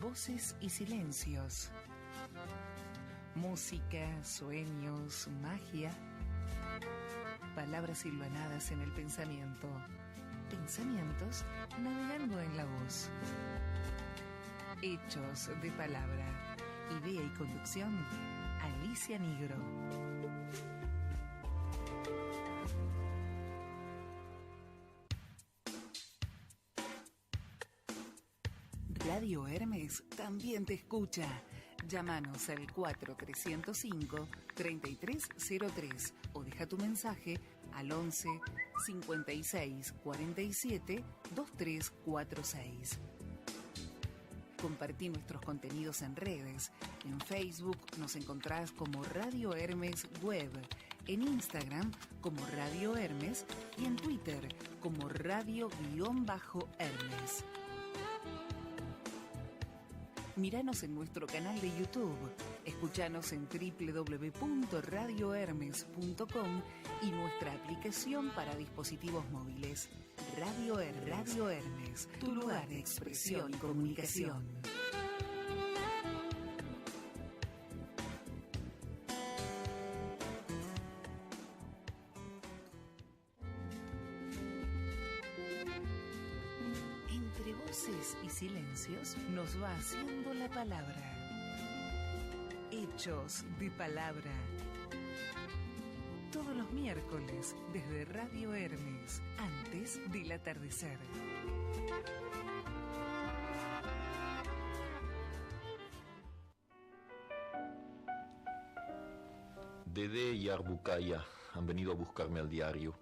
Voces y silencios. Música, sueños, magia. Palabras silvanadas en el pensamiento. Pensamientos navegando en la voz. Hechos de palabra. Idea y conducción, Alicia Nigro. Radio Hermes también te escucha. Llámanos al 4305-3303 o deja tu mensaje al 11 56 47 2346. Compartí nuestros contenidos en redes. En Facebook nos encontrás como Radio Hermes Web, en Instagram como Radio Hermes y en Twitter como Radio-Hermes. Míranos en nuestro canal de YouTube, escuchanos en www.radiohermes.com y nuestra aplicación para dispositivos móviles. Radio Hermes, tu lugar de expresión y comunicación. Entre voces y silencios nos va haciendo la palabra. Hechos de palabra. Todos los miércoles desde Radio Hermes, antes del atardecer. Dede y Arbucaya han venido a buscarme al diario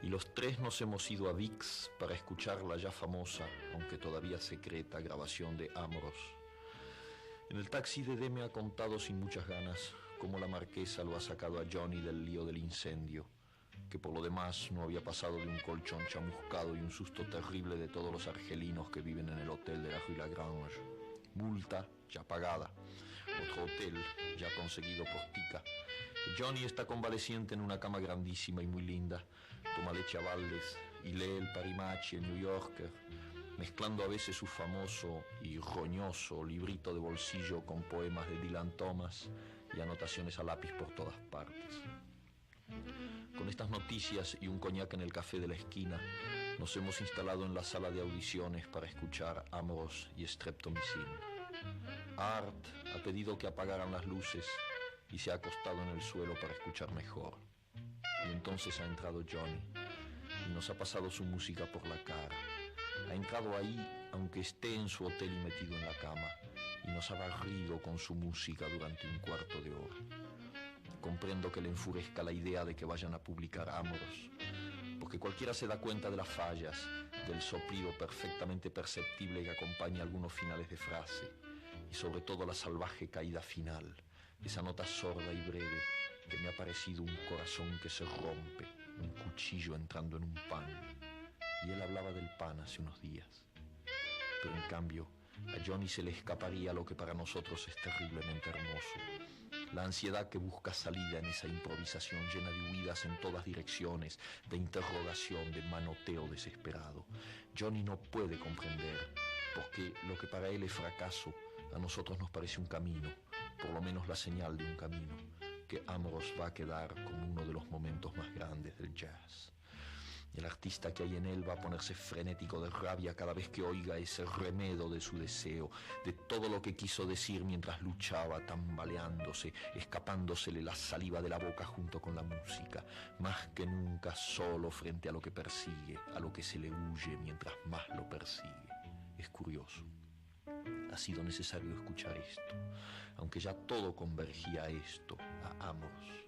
y los tres nos hemos ido a VIX para escuchar la ya famosa, aunque todavía secreta, grabación de Amoros. En el taxi Dede me ha contado sin muchas ganas cómo la marquesa lo ha sacado a Johnny del lío del incendio, que por lo demás no había pasado de un colchón chamuscado y un susto terrible de todos los argelinos que viven en el hotel de la Rue Lagrange. Multa ya pagada, otro hotel ya conseguido por Tica. Johnny está convaleciente en una cama grandísima y muy linda, toma leche a baldes y lee el Parimachi, el New Yorker, mezclando a veces su famoso y roñoso librito de bolsillo con poemas de Dylan Thomas y anotaciones a lápiz por todas partes. Con estas noticias y un coñac en el café de la esquina, nos hemos instalado en la sala de audiciones para escuchar Amoros y Streptomycin. Art ha pedido que apagaran las luces y se ha acostado en el suelo para escuchar mejor. Y entonces ha entrado Johnny y nos ha pasado su música por la cara. Ha entrado ahí, aunque esté en su hotel y metido en la cama, y nos ha barrido con su música durante un cuarto de hora. Comprendo que le enfurezca la idea de que vayan a publicar Amoros, porque cualquiera se da cuenta de las fallas, del soplido perfectamente perceptible que acompaña algunos finales de frase, y sobre todo la salvaje caída final, esa nota sorda y breve que me ha parecido un corazón que se rompe, un cuchillo entrando en un pan. Y él hablaba del pan hace unos días. Pero en cambio, a Johnny se le escaparía lo que para nosotros es terriblemente hermoso: la ansiedad que busca salida en esa improvisación llena de huidas en todas direcciones, de interrogación, de manoteo desesperado. Johnny no puede comprender, porque lo que para él es fracaso, a nosotros nos parece un camino, por lo menos la señal de un camino, que Amoros va a quedar como uno de los momentos más grandes del jazz. El artista que hay en él va a ponerse frenético de rabia cada vez que oiga ese remedo de su deseo, de todo lo que quiso decir mientras luchaba, tambaleándose, escapándosele la saliva de la boca junto con la música, más que nunca solo frente a lo que persigue, a lo que se le huye mientras más lo persigue. Es curioso. Ha sido necesario escuchar esto, aunque ya todo convergía a esto, a Amoros,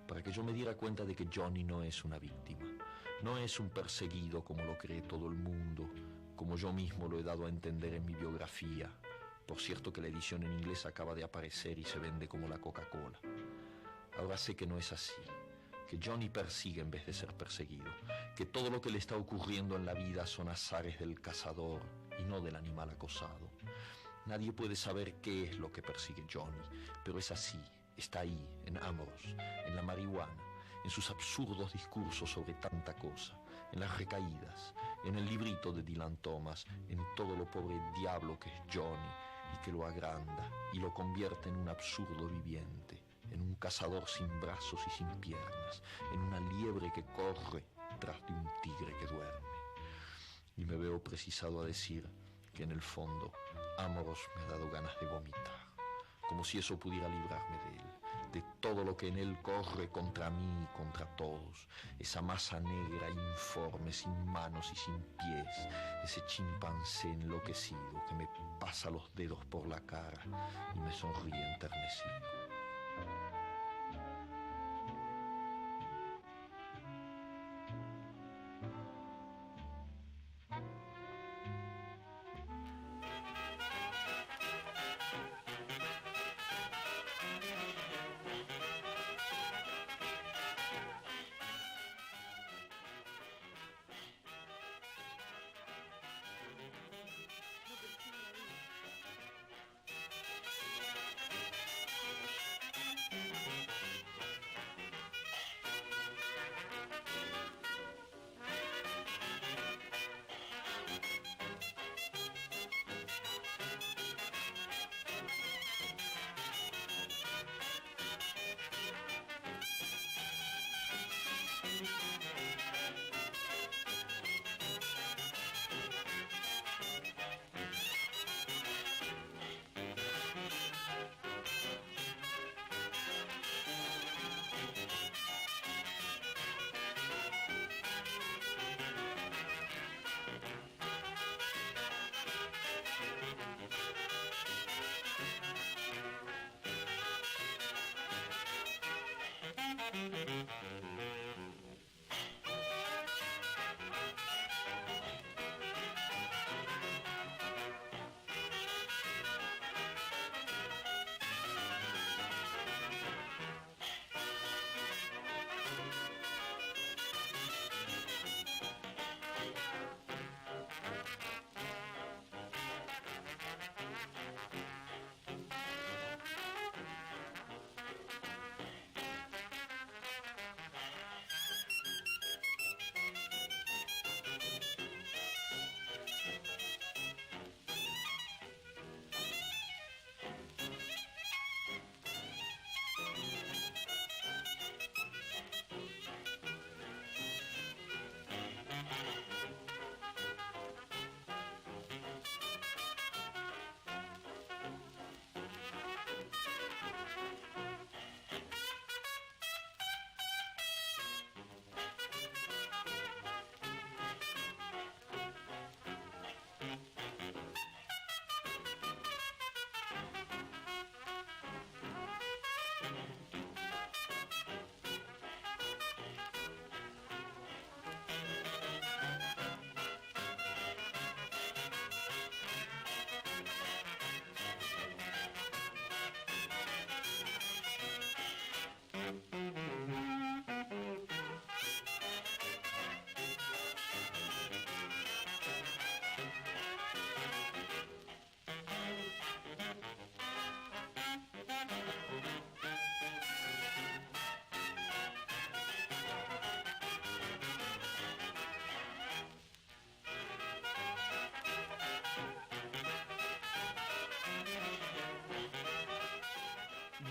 para que yo me diera cuenta de que Johnny no es una víctima, no es un perseguido como lo cree todo el mundo, como yo mismo lo he dado a entender en mi biografía. Por cierto que la edición en inglés acaba de aparecer y se vende como la Coca-Cola. Ahora sé que no es así, que Johnny persigue en vez de ser perseguido, que todo lo que le está ocurriendo en la vida son azares del cazador y no del animal acosado. Nadie puede saber qué es lo que persigue Johnny, pero es así, está ahí, en Amoros, en la marihuana, en sus absurdos discursos sobre tanta cosa, en las recaídas, en el librito de Dylan Thomas, en todo lo pobre diablo que es Johnny, y que lo agranda y lo convierte en un absurdo viviente, en un cazador sin brazos y sin piernas, en una liebre que corre tras de un tigre que duerme. Y me veo precisado a decir que en el fondo Amoros me ha dado ganas de vomitar, como si eso pudiera librarme de todo lo que en él corre contra mí y contra todos, esa masa negra informe, sin manos y sin pies, ese chimpancé enloquecido que me pasa los dedos por la cara y me sonríe enternecido.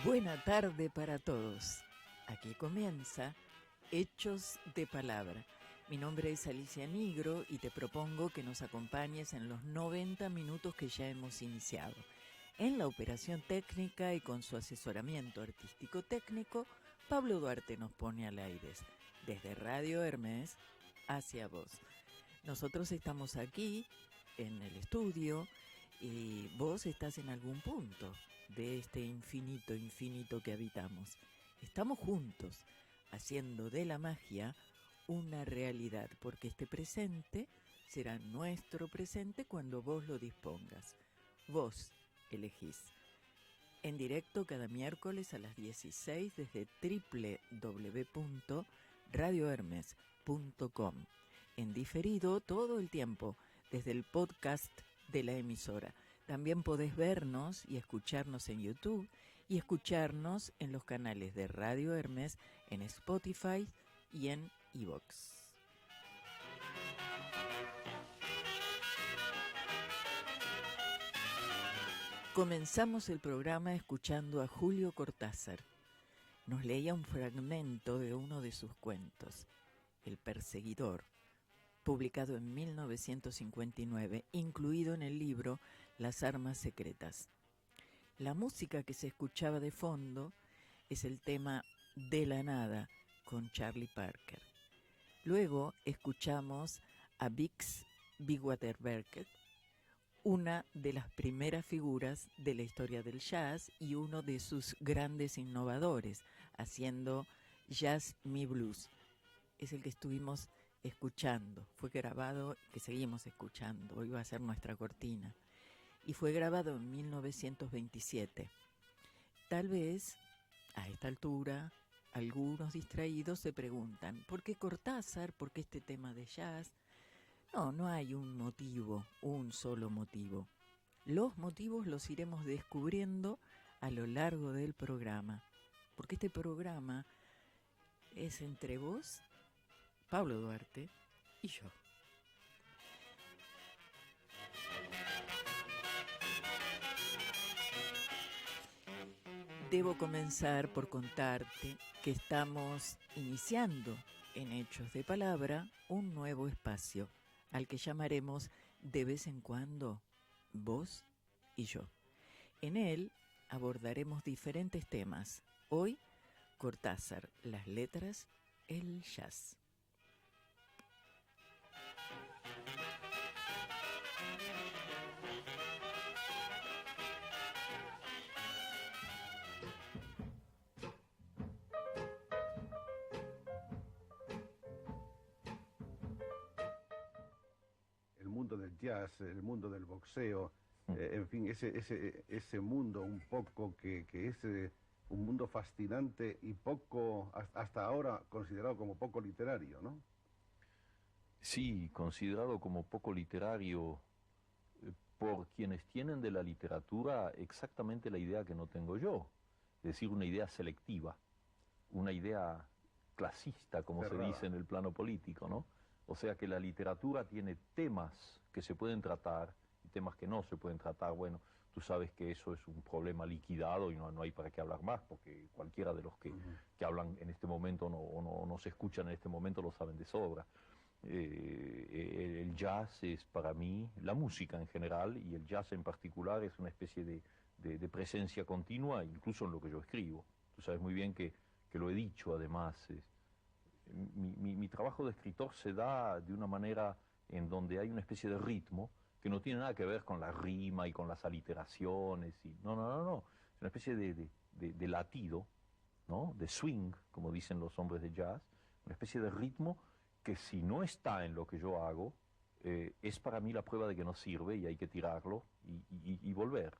Buena tarde para todos. Aquí comienza Hechos de Palabra. Mi nombre es Alicia Nigro y te propongo que nos acompañes en los 90 minutos que ya hemos iniciado. En la operación técnica y con su asesoramiento artístico técnico, Pablo Duarte nos pone al aire desde Radio Hermes hacia vos. Nosotros estamos aquí en el estudio y vos estás en algún punto de este infinito que habitamos. Estamos juntos, haciendo de la magia una realidad, porque este presente será nuestro presente cuando vos lo dispongas. Vos elegís. En directo cada miércoles a las 16 desde www.radiohermes.com. En diferido todo el tiempo desde el podcast de la emisora. También podés vernos y escucharnos en YouTube y escucharnos en los canales de Radio Hermes, en Spotify y en iVoox. Comenzamos el programa escuchando a Julio Cortázar. Nos leía un fragmento de uno de sus cuentos, El Perseguidor, publicado en 1959, incluido en el libro Las Armas Secretas. La música que se escuchaba de fondo es el tema De la Nada con Charlie Parker. Luego escuchamos a Bix Bywater-Becker, una de las primeras figuras de la historia del jazz y uno de sus grandes innovadores, haciendo Jazz Me Blues. Es el que estuvimos escuchando, fue grabado, que seguimos escuchando, hoy va a ser nuestra cortina, y fue grabado en 1927. Tal vez, a esta altura, algunos distraídos se preguntan, ¿por qué Cortázar? ¿Por qué este tema de jazz? No hay un motivo, un solo motivo. Los motivos los iremos descubriendo a lo largo del programa, porque este programa es entre vos, Pablo Duarte, y yo. Debo comenzar por contarte que estamos iniciando en Hechos de Palabra un nuevo espacio, al que llamaremos de vez en cuando Vos y Yo. En él abordaremos diferentes temas. Hoy, Cortázar, las letras, el jazz. El mundo del jazz, el mundo del boxeo, en fin, ese mundo un poco que es un mundo fascinante y poco, hasta ahora considerado como poco literario, ¿no? Sí, considerado como poco literario por quienes tienen de la literatura exactamente la idea que no tengo yo, es decir, una idea selectiva, una idea clasista, como Cerrada. se dice en el plano político, ¿no? O sea que la literatura tiene temas que se pueden tratar y temas que no se pueden tratar. Bueno, tú sabes que eso es un problema liquidado y no hay para qué hablar más, porque cualquiera de los que hablan en este momento o no se escuchan en este momento lo saben de sobra. El jazz es para mí, la música en general, y el jazz en particular es una especie de presencia continua, incluso en lo que yo escribo. Tú sabes muy bien que lo he dicho, además. Mi trabajo de escritor se da de una manera en donde hay una especie de ritmo que no tiene nada que ver con la rima y con las aliteraciones. No. Es una especie de latido, ¿no? De swing, como dicen los hombres de jazz, una especie de ritmo que si no está en lo que yo hago, es para mí la prueba de que no sirve y hay que tirarlo y volver.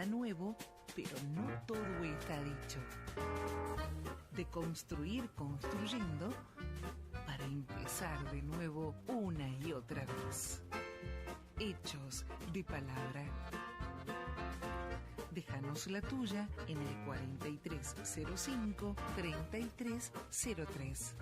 nada nuevo, pero no todo está dicho. De construir construyendo para empezar de nuevo una y otra vez. Hechos de palabra. Déjanos la tuya en el 4305-3303.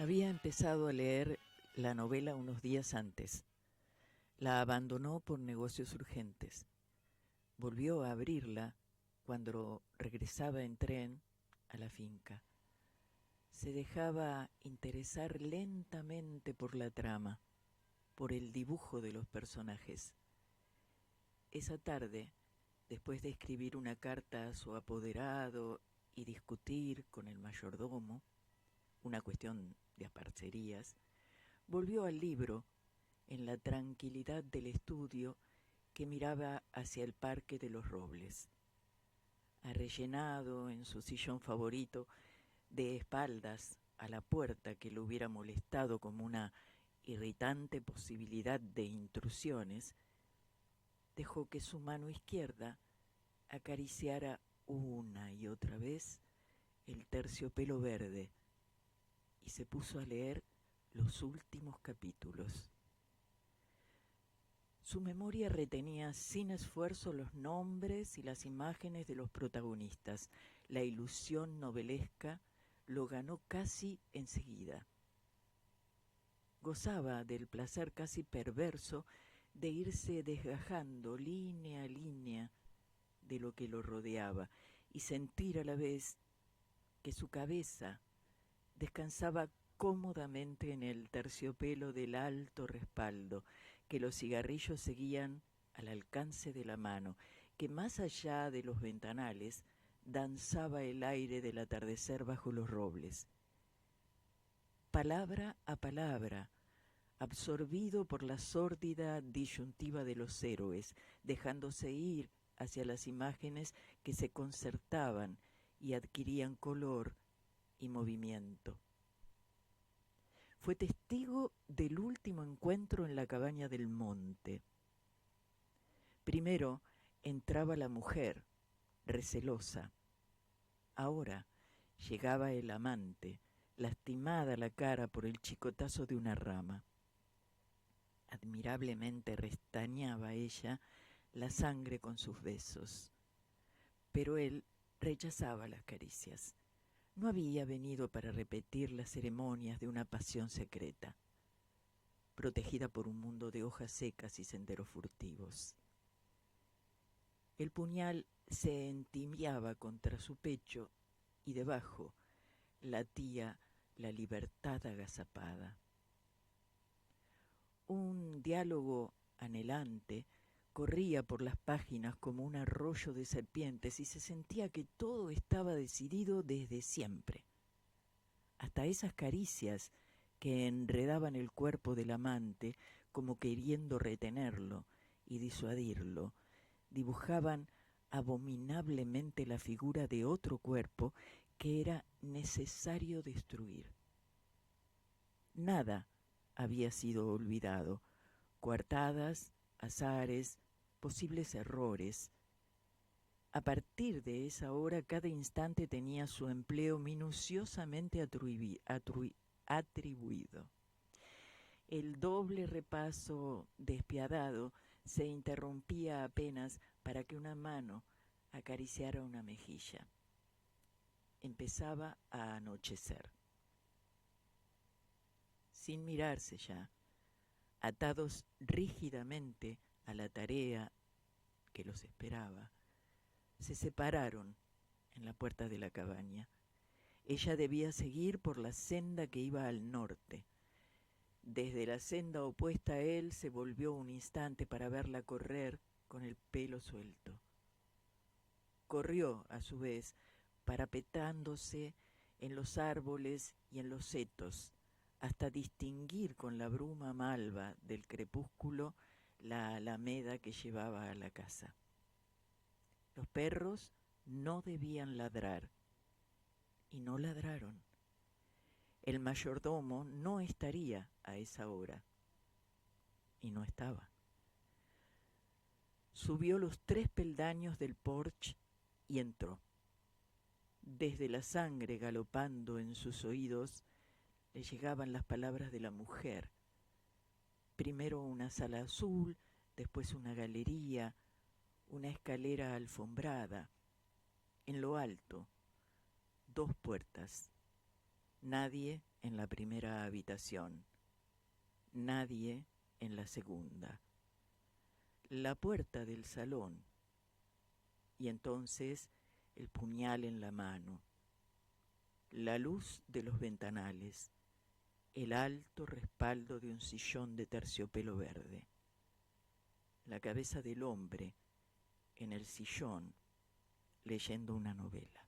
Había empezado a leer la novela unos días antes. La abandonó por negocios urgentes. Volvió a abrirla cuando regresaba en tren a la finca. Se dejaba interesar lentamente por la trama, por el dibujo de los personajes. Esa tarde, después de escribir una carta a su apoderado y discutir con el mayordomo, una cuestión de aparcerías, volvió al libro en la tranquilidad del estudio que miraba hacia el Parque de los Robles. Arrellenado en su sillón favorito, de espaldas a la puerta que lo hubiera molestado como una irritante posibilidad de intrusiones, dejó que su mano izquierda acariciara una y otra vez el terciopelo verde y se puso a leer los últimos capítulos. Su memoria retenía sin esfuerzo los nombres y las imágenes de los protagonistas. La ilusión novelesca lo ganó casi enseguida. Gozaba del placer casi perverso de irse desgajando línea a línea de lo que lo rodeaba y sentir a la vez que su cabeza descansaba cómodamente en el terciopelo del alto respaldo, que los cigarrillos seguían al alcance de la mano, que más allá de los ventanales danzaba el aire del atardecer bajo los robles. Palabra a palabra, absorbido por la sórdida disyuntiva de los héroes, dejándose ir hacia las imágenes que se concertaban y adquirían color y movimiento. Fue testigo del último encuentro en la cabaña del monte. Primero entraba la mujer, recelosa. Ahora llegaba el amante, lastimada la cara por el chicotazo de una rama. Admirablemente restañaba ella la sangre con sus besos, pero él rechazaba las caricias. No había venido para repetir las ceremonias de una pasión secreta, protegida por un mundo de hojas secas y senderos furtivos. El puñal se entimiaba contra su pecho y debajo latía la libertad agazapada. Un diálogo anhelante corría por las páginas como un arroyo de serpientes y se sentía que todo estaba decidido desde siempre. Hasta esas caricias que enredaban el cuerpo del amante como queriendo retenerlo y disuadirlo, dibujaban abominablemente la figura de otro cuerpo que era necesario destruir. Nada había sido olvidado, coartadas, azares, posibles errores. A partir de esa hora, cada instante tenía su empleo minuciosamente atribuido. El doble repaso despiadado se interrumpía apenas para que una mano acariciara una mejilla. Empezaba a anochecer. Sin mirarse ya, atados rígidamente a la tarea que los esperaba, se separaron en la puerta de la cabaña. Ella debía seguir por la senda que iba al norte. Desde la senda opuesta a él se volvió un instante para verla correr con el pelo suelto. Corrió, a su vez, parapetándose en los árboles y en los setos, hasta distinguir con la bruma malva del crepúsculo la alameda que llevaba a la casa. Los perros no debían ladrar, y no ladraron. El mayordomo no estaría a esa hora, y no estaba. Subió los 3 peldaños del porche y entró. Desde la sangre galopando en sus oídos le llegaban las palabras de la mujer. Primero una sala azul, después una galería, una escalera alfombrada. En lo alto, 2 puertas. Nadie en la primera habitación, nadie en la segunda. La puerta del salón, y entonces el puñal en la mano, la luz de los ventanales, el alto respaldo de un sillón de terciopelo verde, la cabeza del hombre en el sillón leyendo una novela.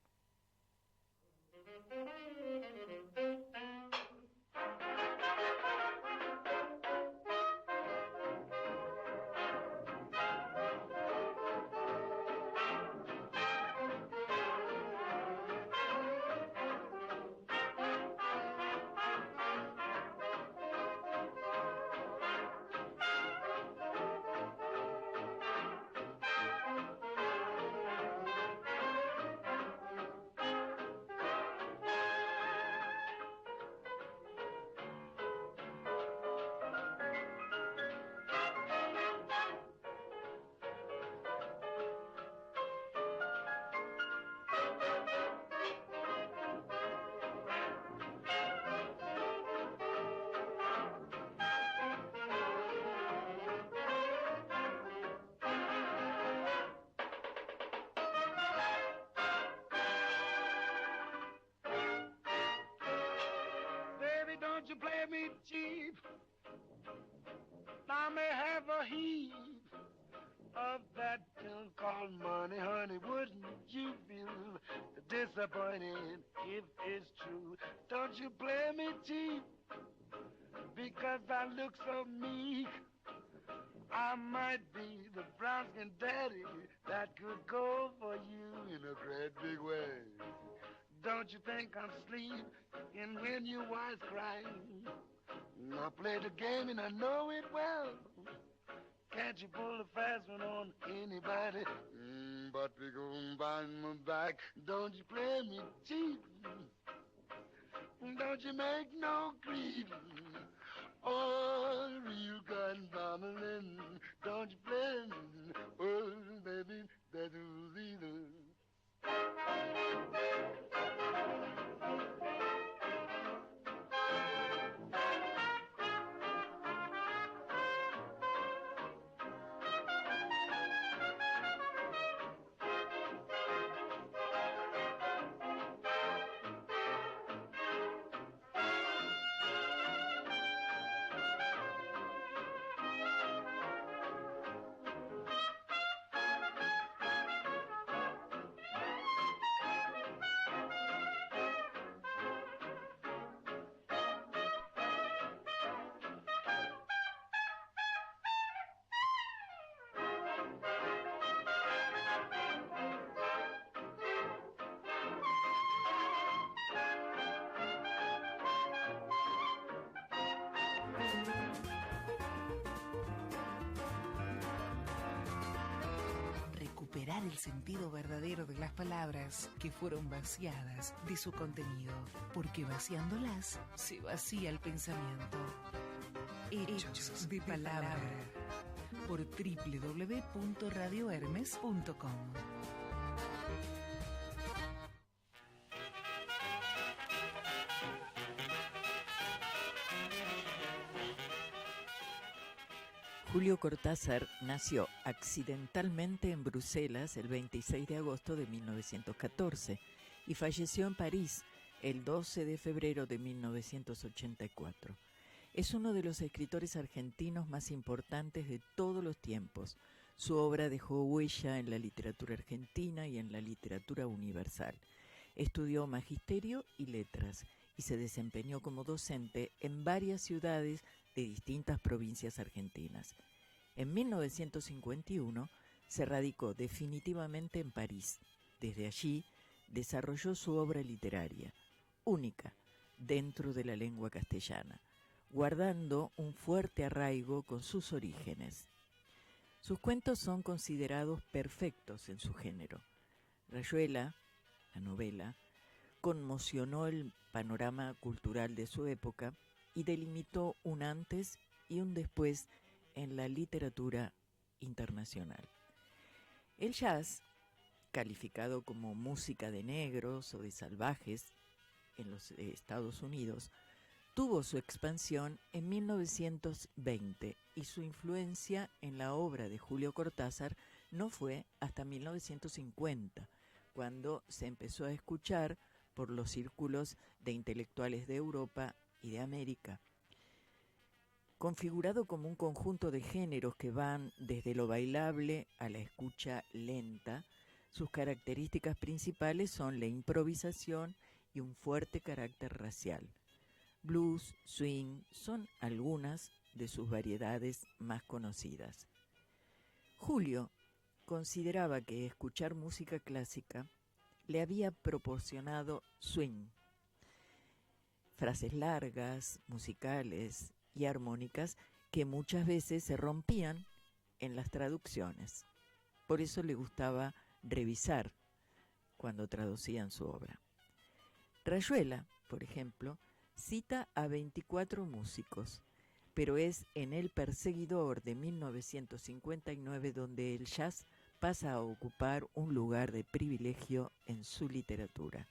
Don't you play me cheap. I may have a heap of that thing called money, honey. Wouldn't you feel disappointed if it's true? Don't you play me cheap because I look so meek. I might be the brown-skinned daddy that could go for you in a great big way. Don't you think I'm asleep? And when your wife's crying, I play the game and I know it well. Can't you pull a fast one on anybody? But we gon' bind my back. Don't you play me cheap? Don't you make no creep? Oh, real gun bombing. Don't you play me? Oh, baby, that was either. Recuperar el sentido verdadero de las palabras que fueron vaciadas de su contenido, porque vaciándolas se vacía el pensamiento. Hechos de palabra, por www.radiohermes.com. Julio Cortázar nació accidentalmente en Bruselas el 26 de agosto de 1914 y falleció en París el 12 de febrero de 1984. Es uno de los escritores argentinos más importantes de todos los tiempos. Su obra dejó huella en la literatura argentina y en la literatura universal. Estudió magisterio y letras y se desempeñó como docente en varias ciudades de distintas provincias argentinas. En 1951 se radicó definitivamente en París. Desde allí desarrolló su obra literaria, única dentro de la lengua castellana, guardando un fuerte arraigo con sus orígenes. Sus cuentos son considerados perfectos en su género. Rayuela, la novela, conmocionó el panorama cultural de su época y delimitó un antes y un después en la literatura internacional. El jazz, calificado como música de negros o de salvajes en los Estados Unidos, tuvo su expansión en 1920 y su influencia en la obra de Julio Cortázar no fue hasta 1950, cuando se empezó a escuchar por los círculos de intelectuales de Europa y de América. Configurado como un conjunto de géneros que van desde lo bailable a la escucha lenta, sus características principales son la improvisación y un fuerte carácter racial. Blues, swing son algunas de sus variedades más conocidas. Julio consideraba que escuchar música clásica le había proporcionado swing, frases largas, musicales y armónicas que muchas veces se rompían en las traducciones. Por eso le gustaba revisar cuando traducían su obra. Rayuela, por ejemplo, cita a 24 músicos, pero es en El Perseguidor de 1959 donde el jazz pasa a ocupar un lugar de privilegio en su literatura.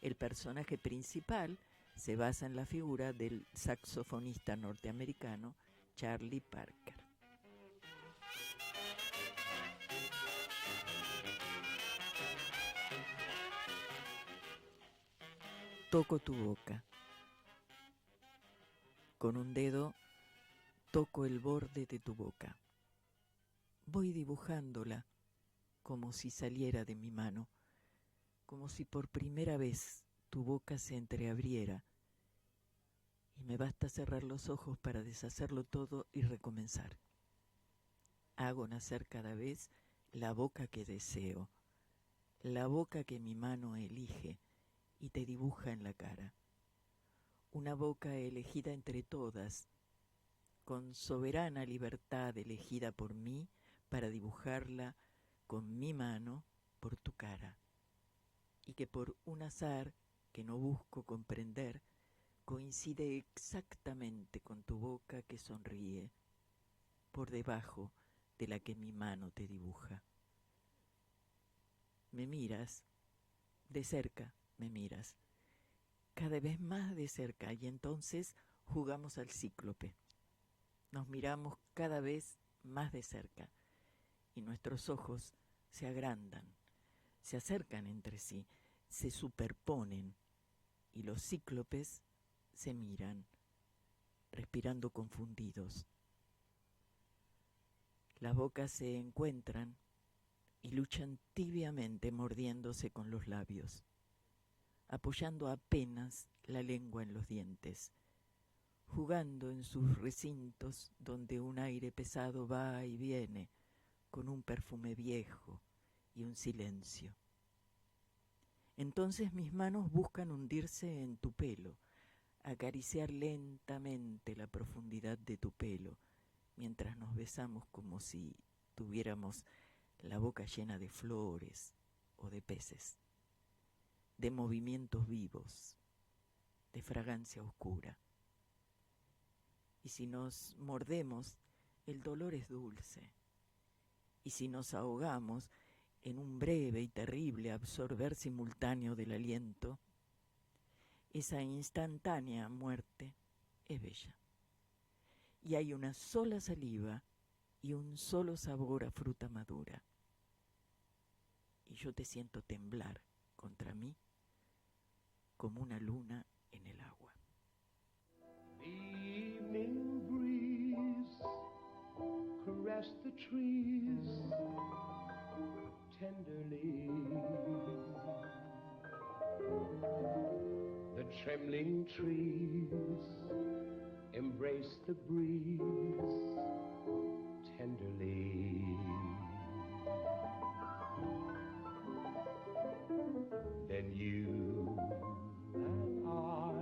El personaje principal se basa en la figura del saxofonista norteamericano Charlie Parker. Toco tu boca. Con un dedo toco el borde de tu boca. Voy dibujándola como si saliera de mi mano, como si por primera vez tu boca se entreabriera y me basta cerrar los ojos para deshacerlo todo y recomenzar. Hago nacer cada vez la boca que deseo, la boca que mi mano elige y te dibuja en la cara. Una boca elegida entre todas, con soberana libertad elegida por mí para dibujarla con mi mano por tu cara, y que por un azar que no busco comprender, coincide exactamente con tu boca que sonríe, por debajo de la que mi mano te dibuja. Me miras, de cerca me miras, cada vez más de cerca, y entonces jugamos al cíclope. Nos miramos cada vez más de cerca, y nuestros ojos se agrandan, se acercan entre sí, se superponen, y los cíclopes se miran, respirando confundidos. Las bocas se encuentran y luchan tibiamente mordiéndose con los labios, apoyando apenas la lengua en los dientes, jugando en sus recintos donde un aire pesado va y viene con un perfume viejo y un silencio. Entonces mis manos buscan hundirse en tu pelo, acariciar lentamente la profundidad de tu pelo, mientras nos besamos como si tuviéramos la boca llena de flores o de peces, de movimientos vivos, de fragancia oscura. Y si nos mordemos, el dolor es dulce. Y si nos ahogamos en un breve y terrible absorber simultáneo del aliento, esa instantánea muerte es bella. Y hay una sola saliva y un solo sabor a fruta madura. Y yo te siento temblar contra mí como una luna en el agua. The evening breeze caressed the trees tenderly. The trembling trees embraced the breeze tenderly. then you and I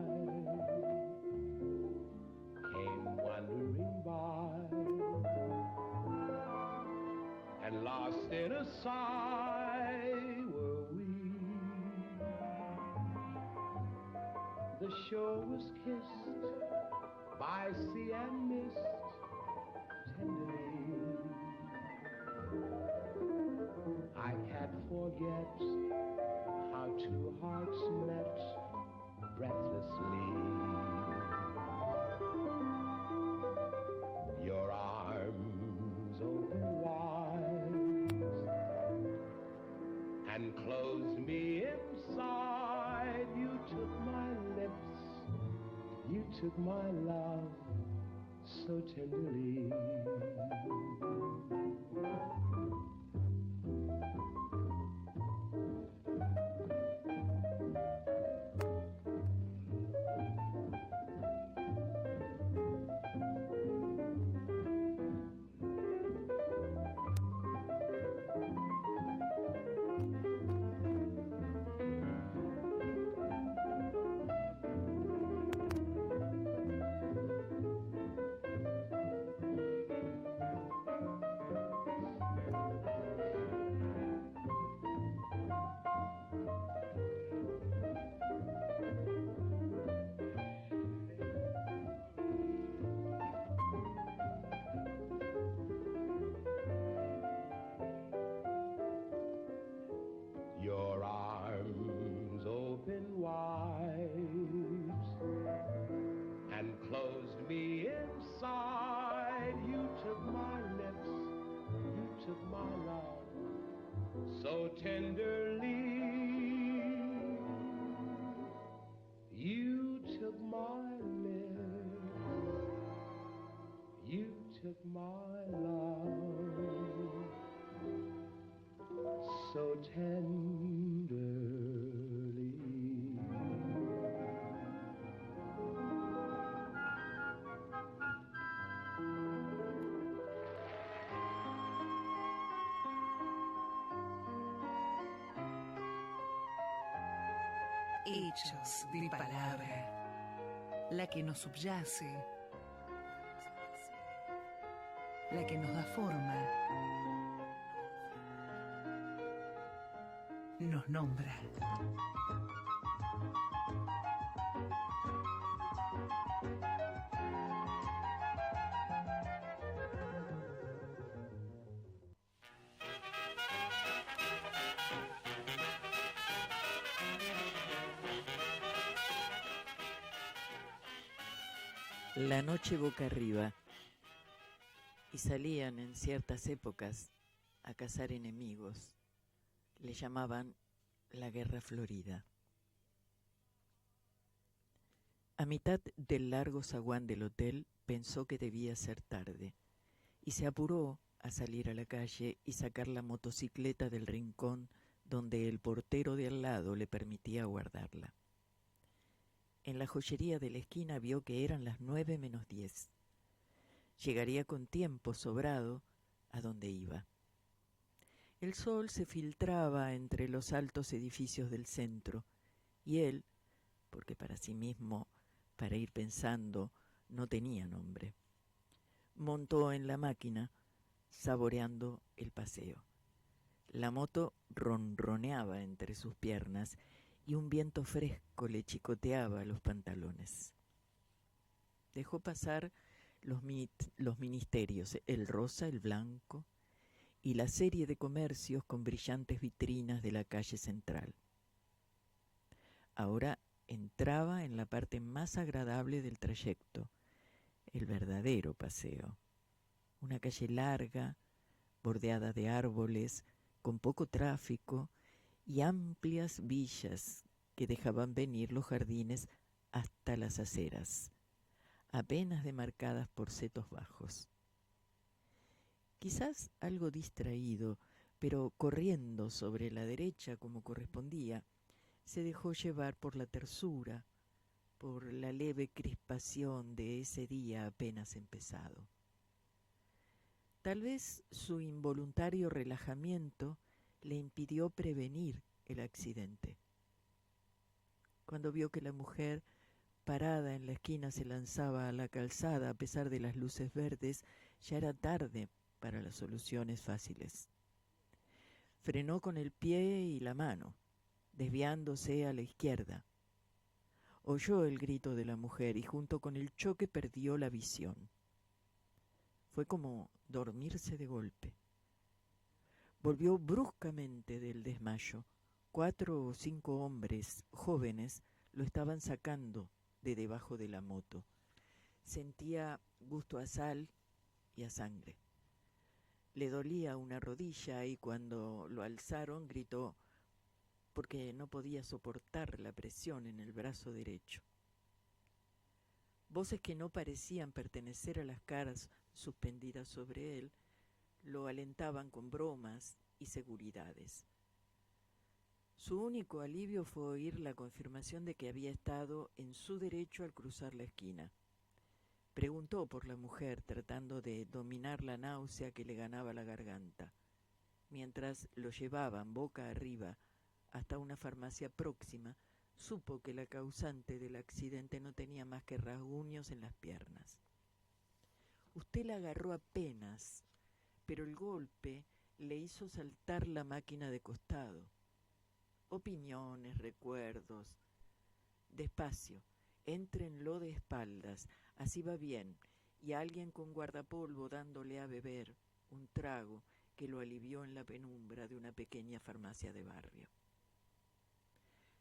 came wandering by, and lost in a sigh were we. The shore was kissed by sea and mist tenderly. I can't forget how two hearts met breathlessly. Your arms open wide and closed me inside. You took my lips, you took my love so tenderly. Your arms open wide and closed me inside. You took my lips, you took my love so tenderly. You took my lips, you took my love so tenderly. Hechos de palabra, la que nos subyace, la que nos da forma, nos nombra. La noche boca arriba, y salían en ciertas épocas a cazar enemigos. Le llamaban la Guerra Florida. A mitad del largo zaguán del hotel pensó que debía ser tarde y se apuró a salir a la calle y sacar la motocicleta del rincón donde el portero de al lado le permitía guardarla. En la joyería de la esquina vio que eran las 9 menos 10. Llegaría con tiempo sobrado a donde iba. El sol se filtraba entre los altos edificios del centro y él, porque para sí mismo, para ir pensando, no tenía nombre, montó en la máquina, saboreando el paseo. La moto ronroneaba entre sus piernas y un viento fresco le chicoteaba los pantalones. Dejó pasar los ministerios, el rosa, el blanco y la serie de comercios con brillantes vitrinas de la calle central. Ahora entraba en la parte más agradable del trayecto, el verdadero paseo. Una calle larga, bordeada de árboles, con poco tráfico y amplias villas que dejaban venir los jardines hasta las aceras, apenas demarcadas por setos bajos. Quizás algo distraído, pero corriendo sobre la derecha como correspondía, se dejó llevar por la tersura, por la leve crispación de ese día apenas empezado. Tal vez su involuntario relajamiento le impidió prevenir el accidente. Cuando vio que la mujer parada en la esquina se lanzaba a la calzada a pesar de las luces verdes, ya era tarde para las soluciones fáciles. Frenó con el pie y la mano, desviándose a la izquierda. Oyó el grito de la mujer y junto con el choque perdió la visión. Fue como dormirse de golpe. Volvió bruscamente del desmayo. 4 o 5 hombres jóvenes lo estaban sacando de debajo de la moto. Sentía gusto a sal y a sangre. Le dolía una rodilla y cuando lo alzaron gritó porque no podía soportar la presión en el brazo derecho. Voces que no parecían pertenecer a las caras suspendidas sobre él lo alentaban con bromas y seguridades. Su único alivio fue oír la confirmación de que había estado en su derecho al cruzar la esquina. Preguntó por la mujer, tratando de dominar la náusea que le ganaba la garganta. Mientras lo llevaban boca arriba hasta una farmacia próxima, supo que la causante del accidente no tenía más que rasguños en las piernas. Usted la agarró apenas, pero el golpe le hizo saltar la máquina de costado. Opiniones, recuerdos. Despacio, éntrenlo de espaldas, así va bien, y alguien con guardapolvo dándole a beber un trago que lo alivió en la penumbra de una pequeña farmacia de barrio.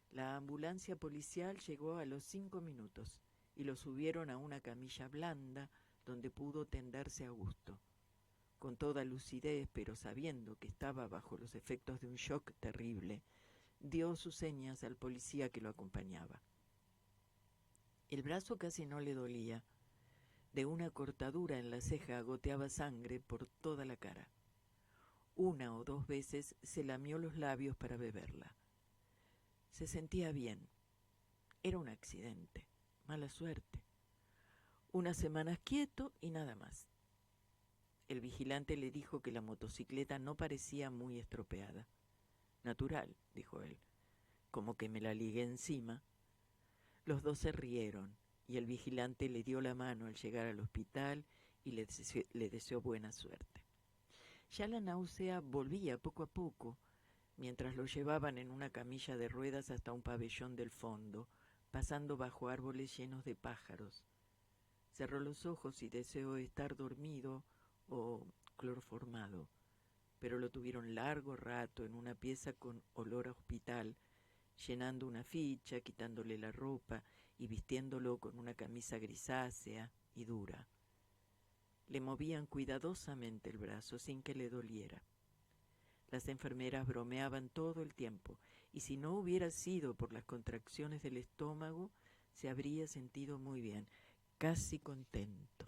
La ambulancia policial llegó a los 5 minutos y lo subieron a una camilla blanda donde pudo tenderse a gusto. Con toda lucidez, pero sabiendo que estaba bajo los efectos de un shock terrible, dio sus señas al policía que lo acompañaba. El brazo casi no le dolía. De una cortadura en la ceja goteaba sangre por toda la cara. 1 o 2 veces se lamió los labios para beberla. Se sentía bien. Era un accidente, mala suerte. Unas semanas quieto y nada más. El vigilante le dijo que la motocicleta no parecía muy estropeada. Natural, dijo él, como que me la ligué encima. Los dos se rieron y el vigilante le dio la mano al llegar al hospital y le deseó buena suerte. Ya la náusea volvía poco a poco, mientras lo llevaban en una camilla de ruedas hasta un pabellón del fondo, pasando bajo árboles llenos de pájaros. Cerró los ojos y deseó estar dormido o cloroformado, pero lo tuvieron largo rato en una pieza con olor a hospital, llenando una ficha, quitándole la ropa y vistiéndolo con una camisa grisácea y dura. Le movían cuidadosamente el brazo sin que le doliera. Las enfermeras bromeaban todo el tiempo, y si no hubiera sido por las contracciones del estómago, se habría sentido muy bien, casi contento.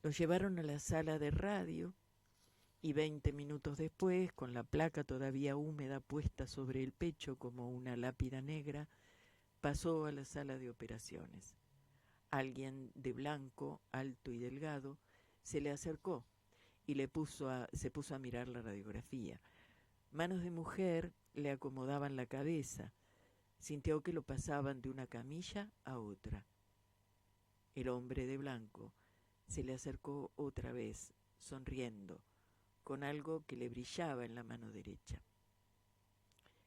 Lo llevaron a la sala de radio y 20 minutos después, con la placa todavía húmeda puesta sobre el pecho como una lápida negra, pasó a la sala de operaciones. Alguien de blanco, alto y delgado, se le acercó y se puso a mirar la radiografía. Manos de mujer le acomodaban la cabeza. Sintió que lo pasaban de una camilla a otra. El hombre de blanco se le acercó otra vez, sonriendo, con algo que le brillaba en la mano derecha.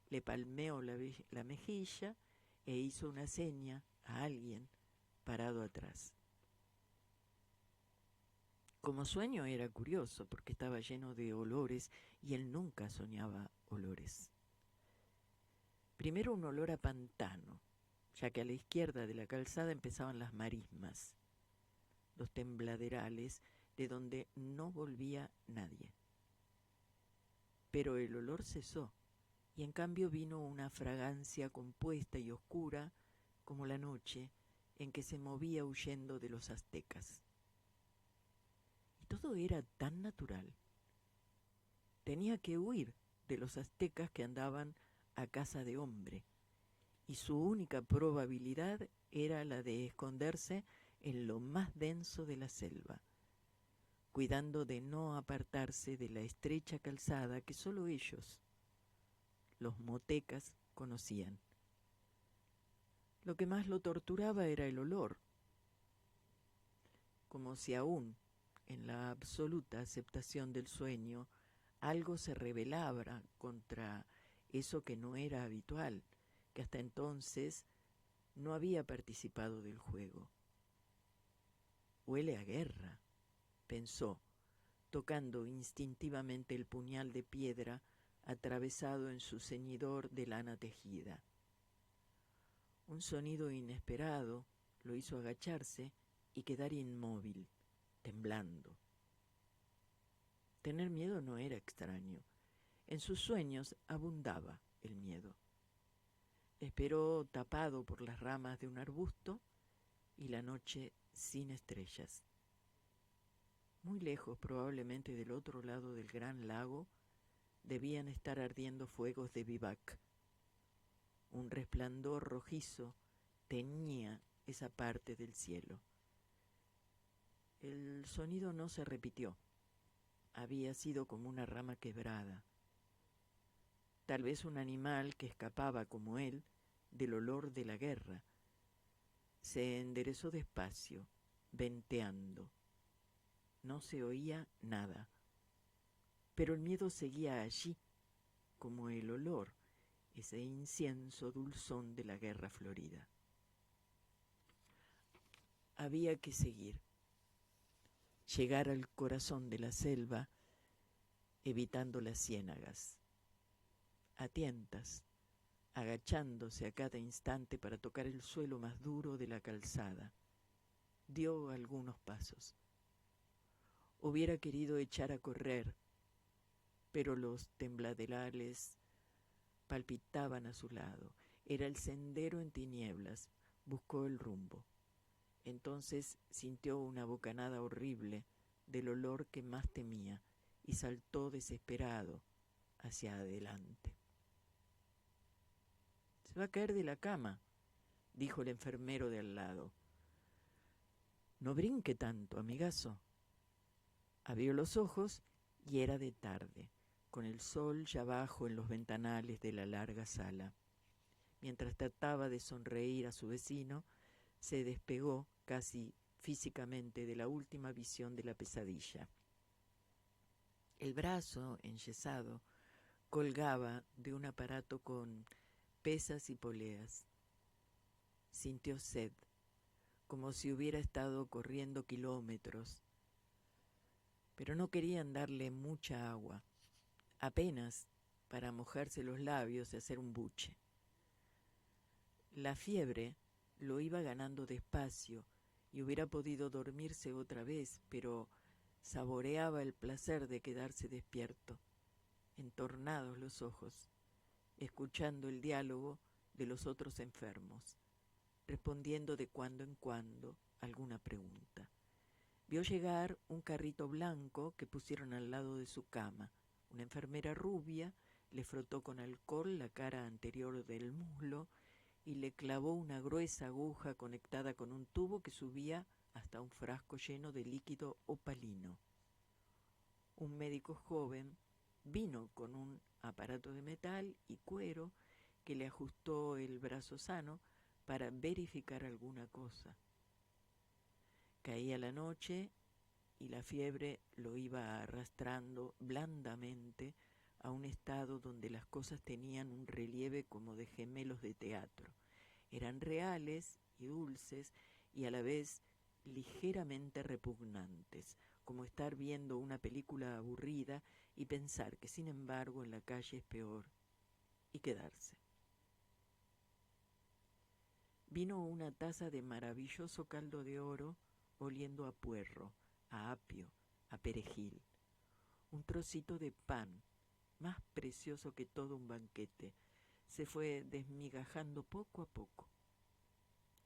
Le palmeó la mejilla e hizo una seña a alguien parado atrás. Como sueño era curioso porque estaba lleno de olores y él nunca soñaba olores. Primero un olor a pantano, ya que a la izquierda de la calzada empezaban las marismas, los tembladerales de donde no volvía nadie. Pero el olor cesó y en cambio vino una fragancia compuesta y oscura como la noche en que se movía huyendo de los aztecas. Y todo era tan natural. Tenía que huir de los aztecas que andaban a caza de hombre, y su única probabilidad era la de esconderse en lo más denso de la selva, cuidando de no apartarse de la estrecha calzada que solo ellos, los motecas, conocían. Lo que más lo torturaba era el olor, como si aún en la absoluta aceptación del sueño algo se rebelaba contra eso que no era habitual, que hasta entonces no había participado del juego. Huele a guerra, pensó, tocando instintivamente el puñal de piedra atravesado en su ceñidor de lana tejida. Un sonido inesperado lo hizo agacharse y quedar inmóvil, temblando. Tener miedo no era extraño. En sus sueños abundaba el miedo. Esperó tapado por las ramas de un arbusto y la noche sin estrellas. Muy lejos, probablemente del otro lado del gran lago, debían estar ardiendo fuegos de vivac. Un resplandor rojizo teñía esa parte del cielo. El sonido no se repitió. Había sido como una rama quebrada. Tal vez un animal que escapaba, como él, del olor de la guerra. Se enderezó despacio, venteando. No se oía nada. Pero el miedo seguía allí, como el olor, ese incienso dulzón de la guerra florida. Había que seguir. Llegar al corazón de la selva, evitando las ciénagas. A tientas, agachándose a cada instante para tocar el suelo más duro de la calzada. Dio algunos pasos. Hubiera querido echar a correr, pero los tembladerales palpitaban a su lado. Era el sendero en tinieblas. Buscó el rumbo. Entonces sintió una bocanada horrible del olor que más temía y saltó desesperado hacia adelante. «Se va a caer de la cama», dijo el enfermero de al lado. «No brinque tanto, amigazo». Abrió los ojos y era de tarde, con el sol ya bajo en los ventanales de la larga sala. Mientras trataba de sonreír a su vecino, se despegó casi físicamente de la última visión de la pesadilla. El brazo, enyesado, colgaba de un aparato con pesas y poleas. Sintió sed, como si hubiera estado corriendo kilómetros, pero no querían darle mucha agua, apenas para mojarse los labios y hacer un buche. La fiebre lo iba ganando despacio y hubiera podido dormirse otra vez, pero saboreaba el placer de quedarse despierto, entornados los ojos, escuchando el diálogo de los otros enfermos, respondiendo de cuando en cuando alguna pregunta. Vio llegar un carrito blanco que pusieron al lado de su cama. Una enfermera rubia le frotó con alcohol la cara anterior del muslo y le clavó una gruesa aguja conectada con un tubo que subía hasta un frasco lleno de líquido opalino. Un médico joven vino con un aparato de metal y cuero que le ajustó el brazo sano para verificar alguna cosa. Caía la noche y la fiebre lo iba arrastrando blandamente a un estado donde las cosas tenían un relieve como de gemelos de teatro. Eran reales y dulces y a la vez ligeramente repugnantes, como estar viendo una película aburrida y pensar que sin embargo en la calle es peor, y quedarse. Vino una taza de maravilloso caldo de oro oliendo a puerro, a apio, a perejil. Un trocito de pan, más precioso que todo un banquete, se fue desmigajando poco a poco.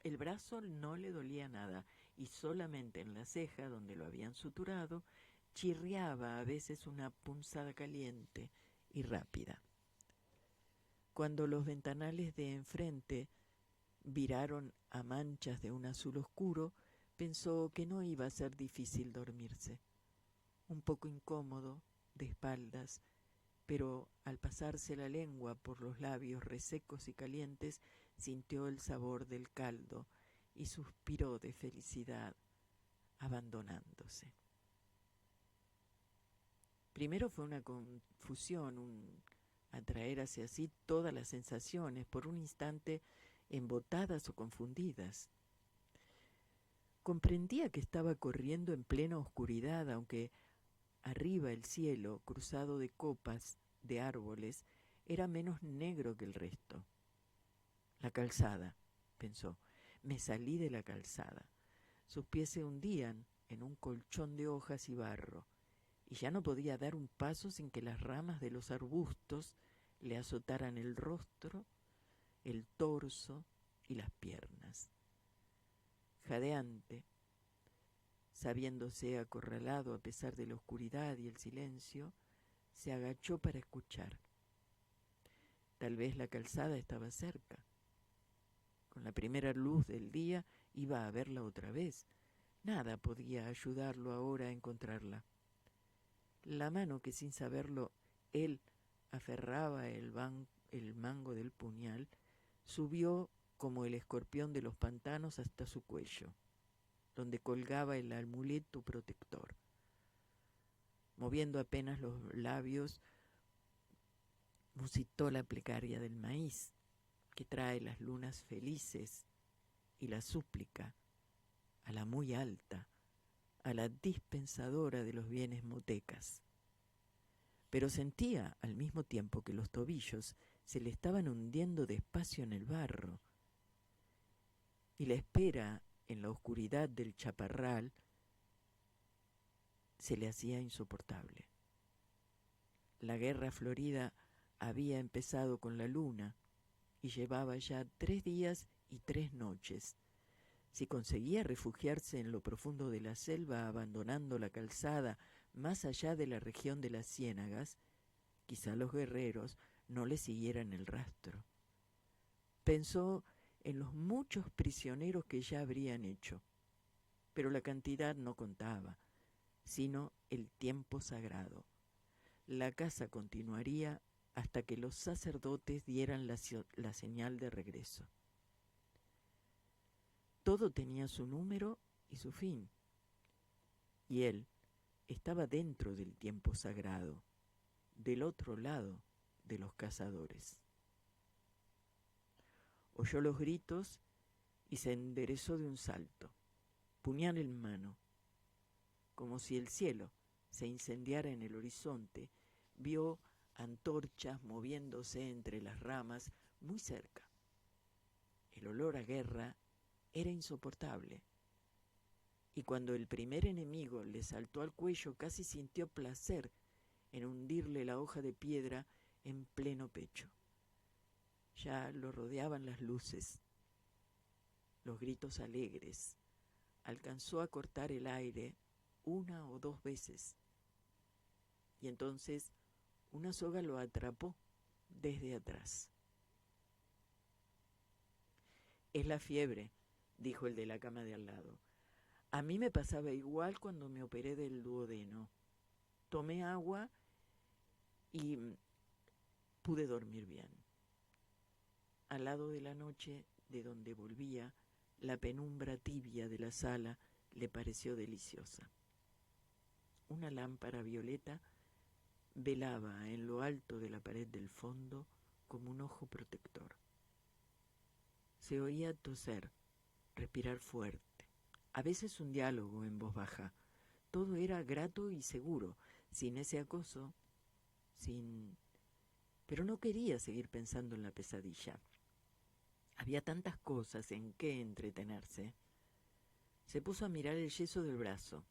El brazo no le dolía nada y solamente en la ceja, donde lo habían suturado, chirriaba a veces una punzada caliente y rápida. Cuando los ventanales de enfrente viraron a manchas de un azul oscuro, pensó que no iba a ser difícil dormirse. Un poco incómodo, de espaldas, pero al pasarse la lengua por los labios resecos y calientes, sintió el sabor del caldo y suspiró de felicidad, abandonándose. Primero fue una confusión, un atraer hacia sí todas las sensaciones, por un instante embotadas o confundidas. Comprendía que estaba corriendo en plena oscuridad, aunque arriba el cielo, cruzado de copas de árboles, era menos negro que el resto. La calzada, pensó, me salí de la calzada. Sus pies se hundían en un colchón de hojas y barro, y ya no podía dar un paso sin que las ramas de los arbustos le azotaran el rostro, el torso y las piernas. Jadeante, sabiéndose acorralado a pesar de la oscuridad y el silencio, se agachó para escuchar. Tal vez la calzada estaba cerca. Con la primera luz del día iba a verla otra vez. Nada podía ayudarlo ahora a encontrarla. La mano que sin saberlo él aferraba el mango del puñal subió como el escorpión de los pantanos hasta su cuello, donde colgaba el amuleto protector. Moviendo apenas los labios, musitó la plegaria del maíz, que trae las lunas felices, y la súplica a la muy alta, a la dispensadora de los bienes motecas. Pero sentía al mismo tiempo que los tobillos se le estaban hundiendo despacio en el barro, y la espera en la oscuridad del chaparral se le hacía insoportable. La guerra florida había empezado con la luna y llevaba ya 3 días y 3 noches. Si conseguía refugiarse en lo profundo de la selva, abandonando la calzada más allá de la región de las ciénagas, quizá los guerreros no le siguieran el rastro. Pensó en los muchos prisioneros que ya habrían hecho, pero la cantidad no contaba, sino el tiempo sagrado. La caza continuaría hasta que los sacerdotes dieran la señal de regreso. Todo tenía su número y su fin, y él estaba dentro del tiempo sagrado, del otro lado de los cazadores. Oyó los gritos y se enderezó de un salto, puñal en mano. Como si el cielo se incendiara en el horizonte, vio antorchas moviéndose entre las ramas muy cerca. El olor a guerra era insoportable, y cuando el primer enemigo le saltó al cuello, casi sintió placer en hundirle la hoja de piedra en pleno pecho. Ya lo rodeaban las luces, los gritos alegres. Alcanzó a cortar el aire 1 o 2 veces, y entonces una soga lo atrapó desde atrás. Es la fiebre, dijo el de la cama de al lado. A mí me pasaba igual cuando me operé del duodeno. Tomé agua y pude dormir bien. Al lado de la noche de donde volvía, la penumbra tibia de la sala le pareció deliciosa. Una lámpara violeta velaba en lo alto de la pared del fondo como un ojo protector. Se oía toser, respirar fuerte, a veces un diálogo en voz baja. Todo era grato y seguro, sin ese acoso, Pero no quería seguir pensando en la pesadilla. Había tantas cosas en que entretenerse. Se puso a mirar el yeso del brazo,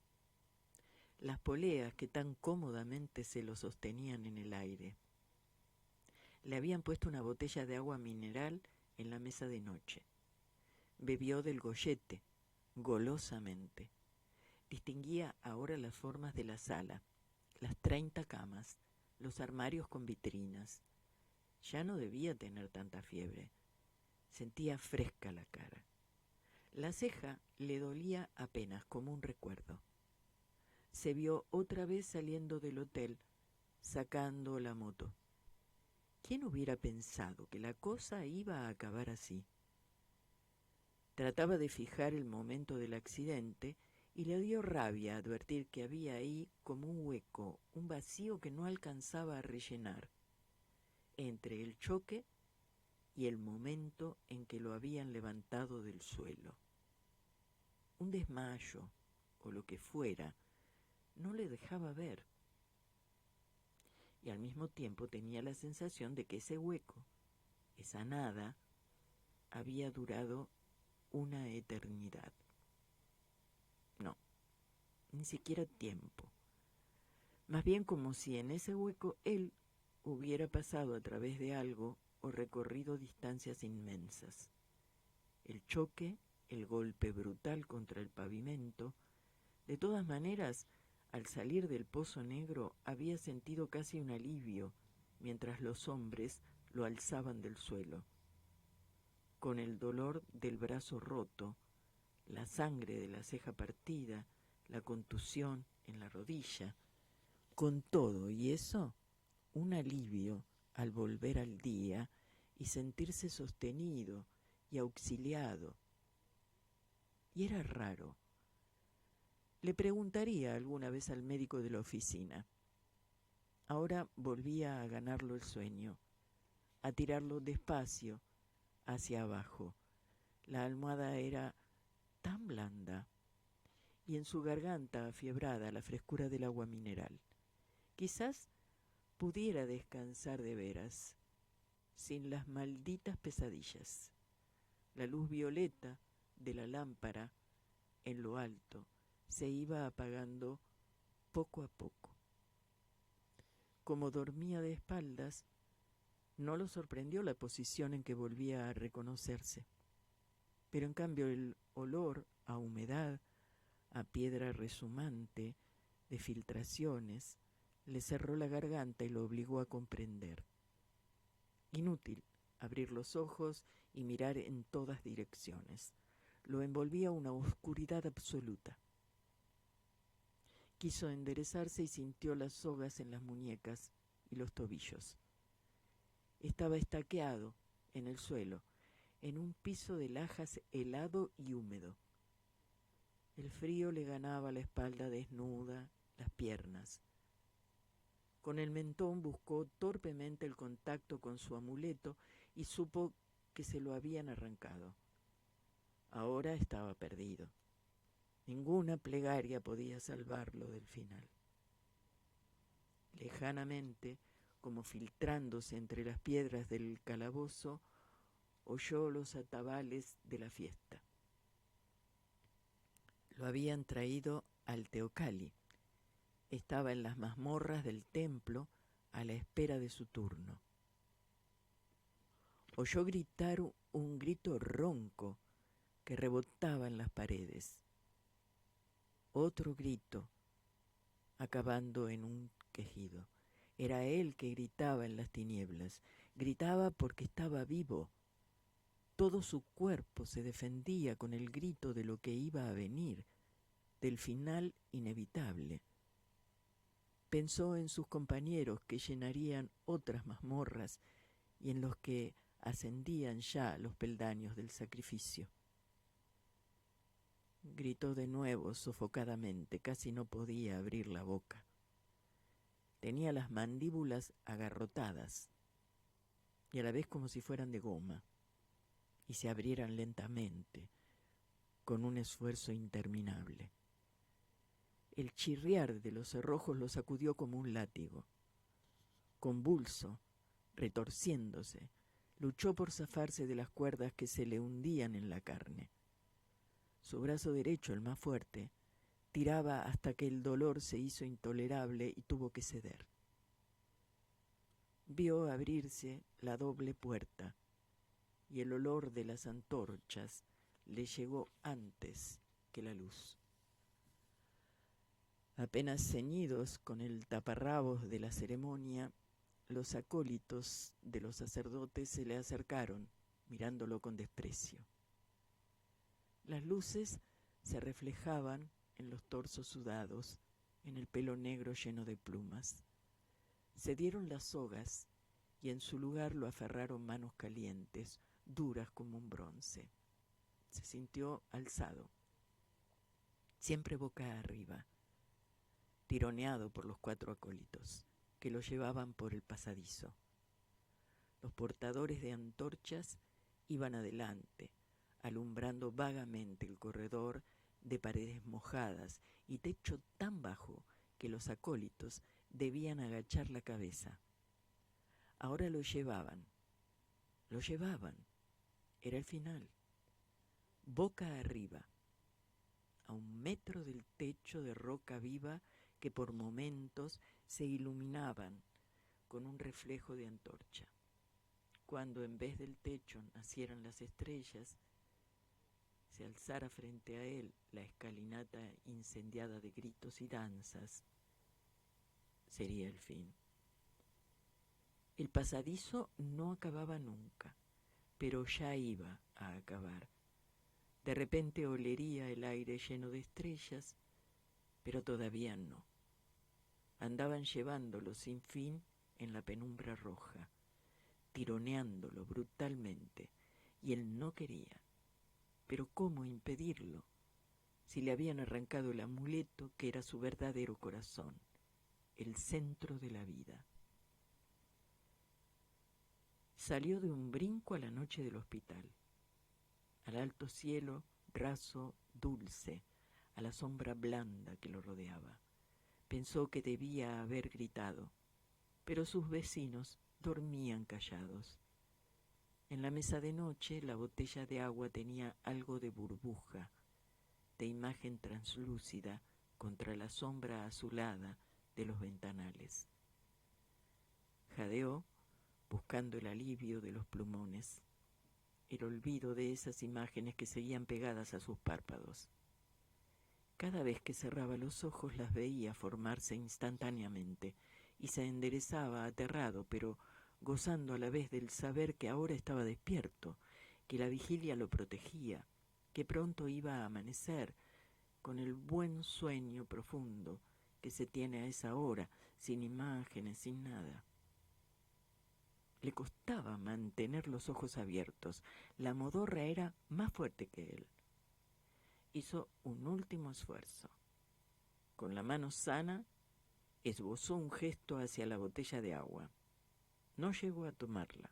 las poleas que tan cómodamente se lo sostenían en el aire. Le habían puesto una botella de agua mineral en la mesa de noche. Bebió del gollete, golosamente. Distinguía ahora las formas de la sala, las 30 camas, los armarios con vitrinas. Ya no debía tener tanta fiebre. Sentía fresca la cara. La ceja le dolía apenas, como un recuerdo. Se vio otra vez saliendo del hotel, sacando la moto. ¿Quién hubiera pensado que la cosa iba a acabar así? Trataba de fijar el momento del accidente y le dio rabia advertir que había ahí como un hueco, un vacío que no alcanzaba a rellenar, entre el choque y el momento en que lo habían levantado del suelo. Un desmayo, o lo que fuera, no le dejaba ver. Y al mismo tiempo tenía la sensación de que ese hueco, esa nada, había durado una eternidad. No, ni siquiera tiempo. Más bien como si en ese hueco él hubiera pasado a través de algo o recorrido distancias inmensas. El choque, el golpe brutal contra el pavimento. De todas maneras, al salir del pozo negro había sentido casi un alivio mientras los hombres lo alzaban del suelo. Con el dolor del brazo roto, la sangre de la ceja partida, la contusión en la rodilla, con todo y eso, un alivio al volver al día y sentirse sostenido y auxiliado. Y era raro. Le preguntaría alguna vez al médico de la oficina. Ahora volvía a ganarlo el sueño, a tirarlo despacio hacia abajo. La almohada era tan blanda y en su garganta afiebrada la frescura del agua mineral. Quizás pudiera descansar de veras, sin las malditas pesadillas. La luz violeta de la lámpara en lo alto se iba apagando poco a poco. Como dormía de espaldas, no lo sorprendió la posición en que volvía a reconocerse. Pero en cambio el olor a humedad, a piedra resumante, de filtraciones, le cerró la garganta y lo obligó a comprender. Inútil abrir los ojos y mirar en todas direcciones. Lo envolvía una oscuridad absoluta. Quiso enderezarse y sintió las sogas en las muñecas y los tobillos. Estaba estaqueado en el suelo, en un piso de lajas helado y húmedo. El frío le ganaba la espalda desnuda, las piernas. Con el mentón buscó torpemente el contacto con su amuleto y supo que se lo habían arrancado. Ahora estaba perdido. Ninguna plegaria podía salvarlo del final. Lejanamente, como filtrándose entre las piedras del calabozo, oyó los atabales de la fiesta. Lo habían traído al Teocalli. Estaba en las mazmorras del templo a la espera de su turno. Oyó gritar un grito ronco que rebotaba en las paredes. Otro grito, acabando en un quejido. Era él que gritaba en las tinieblas. Gritaba porque estaba vivo. Todo su cuerpo se defendía con el grito de lo que iba a venir, del final inevitable. Pensó en sus compañeros que llenarían otras mazmorras y en los que ascendían ya los peldaños del sacrificio. Gritó de nuevo sofocadamente, casi no podía abrir la boca. Tenía las mandíbulas agarrotadas y a la vez como si fueran de goma y se abrieran lentamente con un esfuerzo interminable. El chirriar de los cerrojos lo sacudió como un látigo. Convulso, retorciéndose, luchó por zafarse de las cuerdas que se le hundían en la carne. Su brazo derecho, el más fuerte, tiraba hasta que el dolor se hizo intolerable y tuvo que ceder. Vio abrirse la doble puerta y el olor de las antorchas le llegó antes que la luz. Apenas ceñidos con el taparrabos de la ceremonia, los acólitos de los sacerdotes se le acercaron, mirándolo con desprecio. Las luces se reflejaban en los torsos sudados, en el pelo negro lleno de plumas. Se dieron las sogas y en su lugar lo aferraron manos calientes, duras como un bronce. se sintió alzado, siempre boca arriba, tironeado por los 4 acólitos que lo llevaban por el pasadizo. Los portadores de antorchas iban adelante, alumbrando vagamente el corredor de paredes mojadas y techo tan bajo que los acólitos debían agachar la cabeza. Ahora lo llevaban, era el final, boca arriba, a 1 metro del techo de roca viva que por momentos se iluminaban con un reflejo de antorcha. Cuando en vez del techo nacieran las estrellas, se alzara frente a él la escalinata incendiada de gritos y danzas, sería el fin. El pasadizo no acababa nunca, pero ya iba a acabar. De repente olería el aire lleno de estrellas, pero todavía no. Andaban llevándolo sin fin en la penumbra roja, tironeándolo brutalmente, y él no quería. Pero ¿cómo impedirlo si le habían arrancado el amuleto que era su verdadero corazón, el centro de la vida? Salió de un brinco a la noche del hospital, al alto cielo raso, dulce, a la sombra blanda que lo rodeaba. Pensó que debía haber gritado, pero sus vecinos dormían callados. En la mesa de noche la botella de agua tenía algo de burbuja, de imagen translúcida contra la sombra azulada de los ventanales. Jadeó buscando el alivio de los plumones, el olvido de esas imágenes que seguían pegadas a sus párpados. Cada vez que cerraba los ojos las veía formarse instantáneamente y se enderezaba aterrado, pero gozando a la vez del saber que ahora estaba despierto, que la vigilia lo protegía, que pronto iba a amanecer, con el buen sueño profundo que se tiene a esa hora, sin imágenes, sin nada. Le costaba mantener los ojos abiertos. La modorra era más fuerte que él. Hizo un último esfuerzo. Con la mano sana, esbozó un gesto hacia la botella de agua. No llegó a tomarla.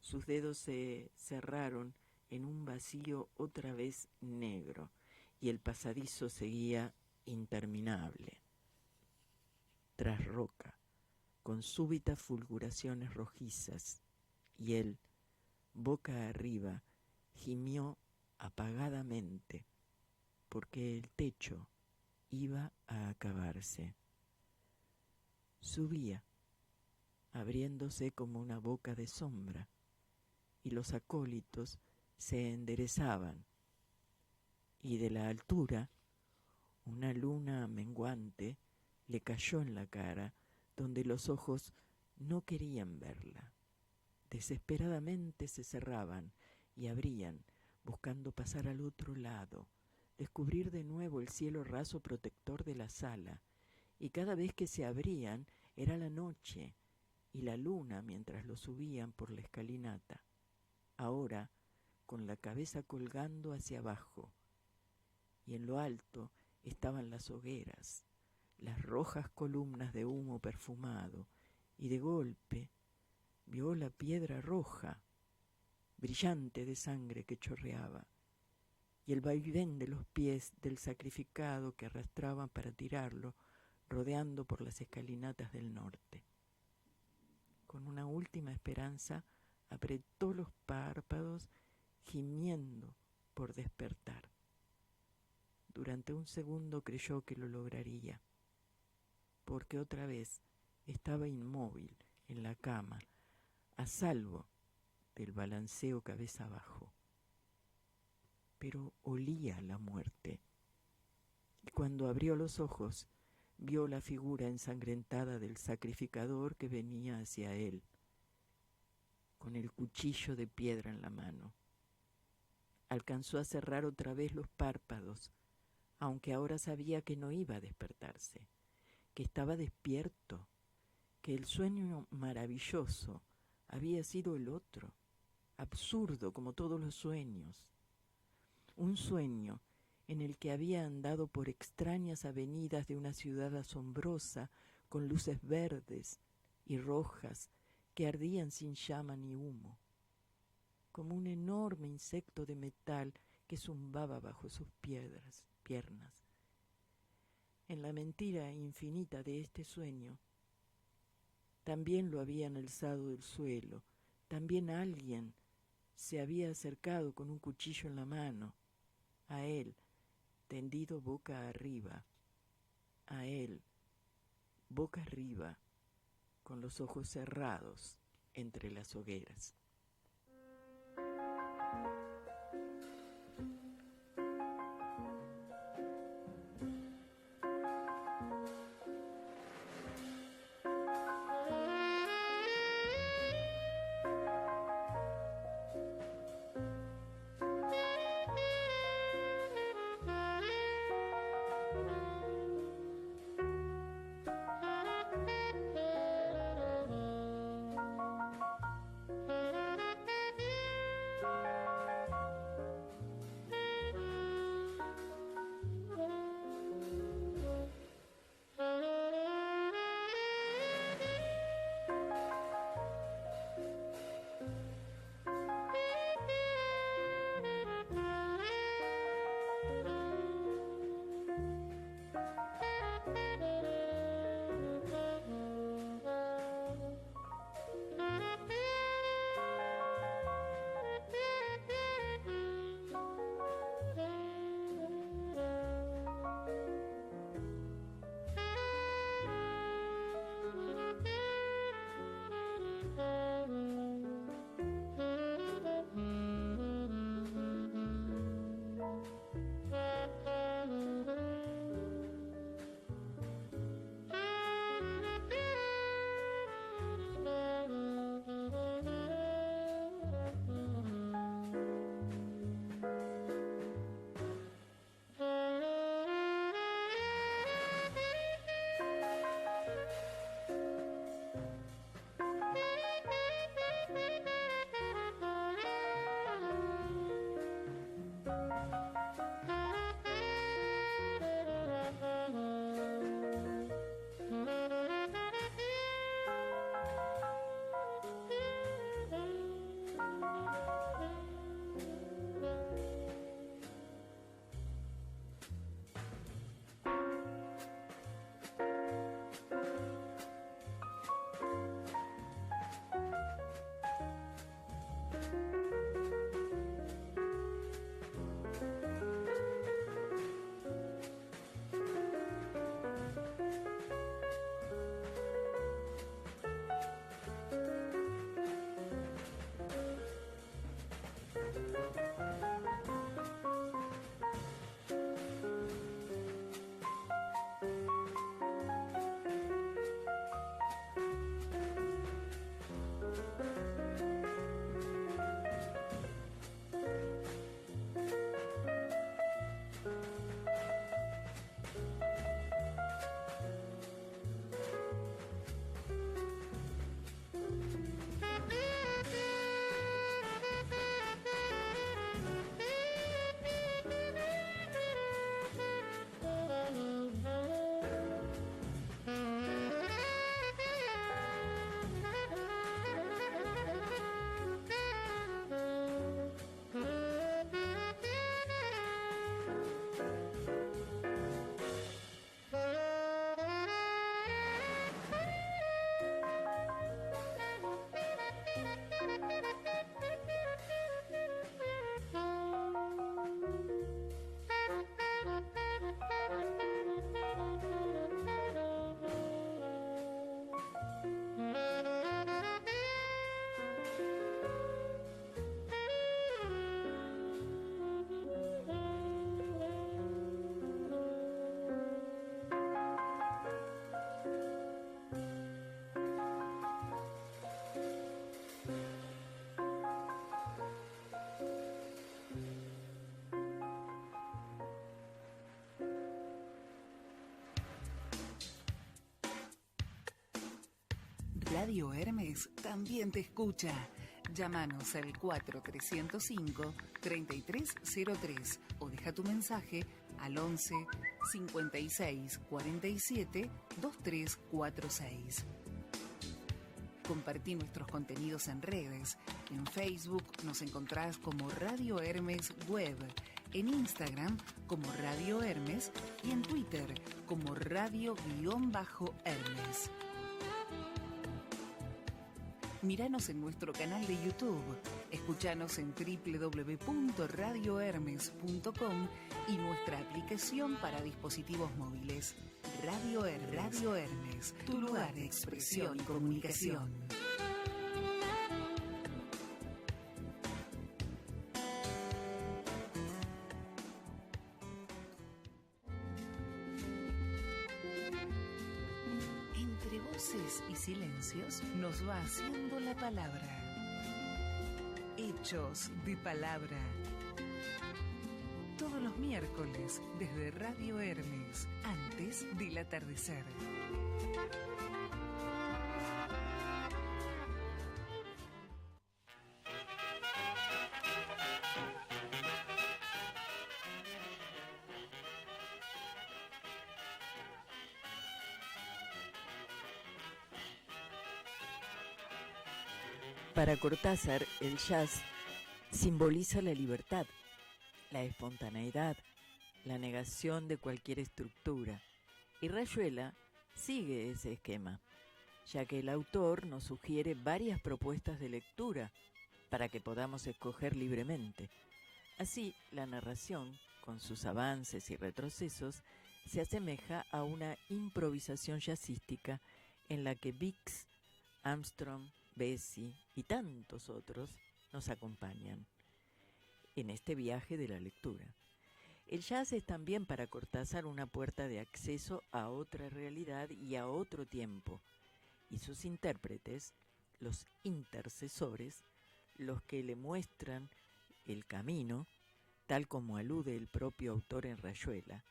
Sus dedos se cerraron en un vacío otra vez negro, y el pasadizo seguía interminable. Tras roca, con súbitas fulguraciones rojizas, y él, boca arriba, gimió apagadamente, porque el techo iba a acabarse. Subía, abriéndose como una boca de sombra, y los acólitos se enderezaban, y de la altura una luna menguante le cayó en la cara, donde los ojos no querían verla. Desesperadamente se cerraban y abrían, buscando pasar al otro lado, descubrir de nuevo el cielo raso protector de la sala, y cada vez que se abrían era la noche y la luna mientras lo subían por la escalinata, ahora con la cabeza colgando hacia abajo, y en lo alto estaban las hogueras, las rojas columnas de humo perfumado, y de golpe vio la piedra roja, brillante de sangre que chorreaba, y el vaivén de los pies del sacrificado que arrastraban para tirarlo, rodeando por las escalinatas del norte. Con una última esperanza, apretó los párpados, gimiendo por despertar. Durante un segundo creyó que lo lograría, porque otra vez estaba inmóvil en la cama, a salvo del balanceo cabeza abajo. Pero olía la muerte, y cuando abrió los ojos, vio la figura ensangrentada del sacrificador que venía hacia él, con el cuchillo de piedra en la mano. Alcanzó a cerrar otra vez los párpados, aunque ahora sabía que no iba a despertarse, que estaba despierto, que el sueño maravilloso había sido el otro, absurdo como todos los sueños. un sueño en el que había andado por extrañas avenidas de una ciudad asombrosa con luces verdes y rojas que ardían sin llama ni humo, como un enorme insecto de metal que zumbaba bajo sus piernas. En la mentira infinita de este sueño, también lo habían alzado del suelo, también alguien se había acercado con un cuchillo en la mano, a él, tendido boca arriba, a él, boca arriba, con los ojos cerrados entre las hogueras. Radio Hermes también te escucha. Llámanos al 4305-3303 o deja tu mensaje al 11 56 47 2346. Compartí nuestros contenidos en redes. En Facebook nos encontrás como Radio Hermes Web, en Instagram como Radio Hermes y en Twitter como Radio-Hermes. Míranos en nuestro canal de YouTube, escuchanos en www.radiohermes.com y nuestra aplicación para dispositivos móviles. Radio Hermes, tu lugar de expresión y comunicación. Entre voces y silencios nos va haciendo la palabra. Hechos de palabra. Todos los miércoles desde Radio Hermes, antes del atardecer. Para Cortázar, el jazz simboliza la libertad, la espontaneidad, la negación de cualquier estructura. Y Rayuela sigue ese esquema, ya que el autor nos sugiere varias propuestas de lectura para que podamos escoger libremente. Así, la narración, con sus avances y retrocesos, se asemeja a una improvisación jazzística en la que Bix, Armstrong, Bessie y tantos otros nos acompañan en este viaje de la lectura. El jazz es también para Cortázar una puerta de acceso a otra realidad y a otro tiempo, y sus intérpretes, los intercesores, los que le muestran el camino, tal como alude el propio autor en Rayuela.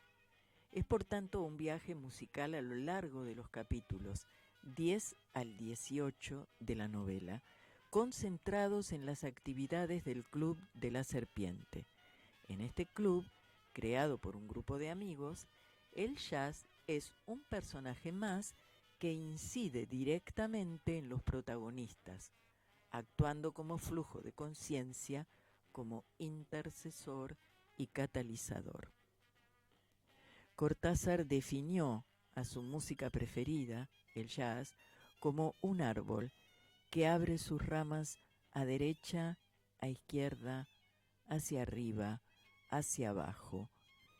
Es por tanto un viaje musical a lo largo de los capítulos 10 al 18 de la novela, concentrados en las actividades del Club de la Serpiente. En este club, creado por un grupo de amigos, el jazz es un personaje más que incide directamente en los protagonistas, actuando como flujo de conciencia, como intercesor y catalizador. Cortázar definió a su música preferida, el jazz, como un árbol que abre sus ramas a derecha, a izquierda, hacia arriba, hacia abajo,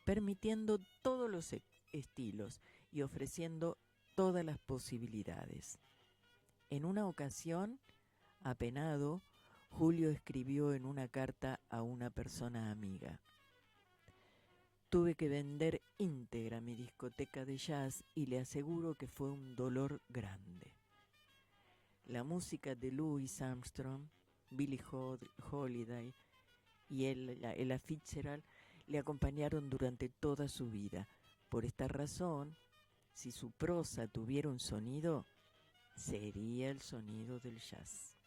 permitiendo todos los estilos y ofreciendo todas las posibilidades. En una ocasión, apenado, Julio escribió en una carta a una persona amiga: tuve que vender íntegra mi discoteca de jazz y le aseguro que fue un dolor grande. La música de Louis Armstrong, Billie Holiday y Ella Fitzgerald le acompañaron durante toda su vida. Por esta razón, si su prosa tuviera un sonido, sería el sonido del jazz.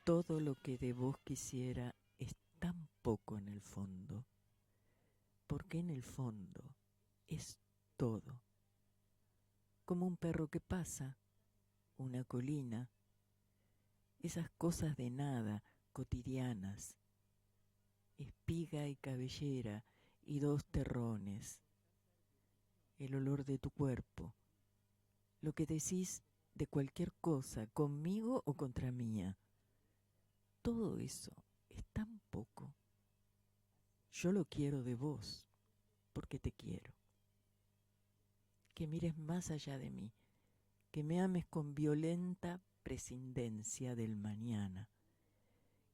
Todo lo que de vos quisiera es tan poco en el fondo, porque en el fondo es todo. Como un perro que pasa, una colina, esas cosas de nada, cotidianas, espiga y cabellera y 2 terrones, el olor de tu cuerpo, lo que decís de cualquier cosa, conmigo o contra mía. Todo eso es tan poco. Yo lo quiero de vos, porque te quiero. Que mires más allá de mí, que me ames con violenta prescindencia del mañana,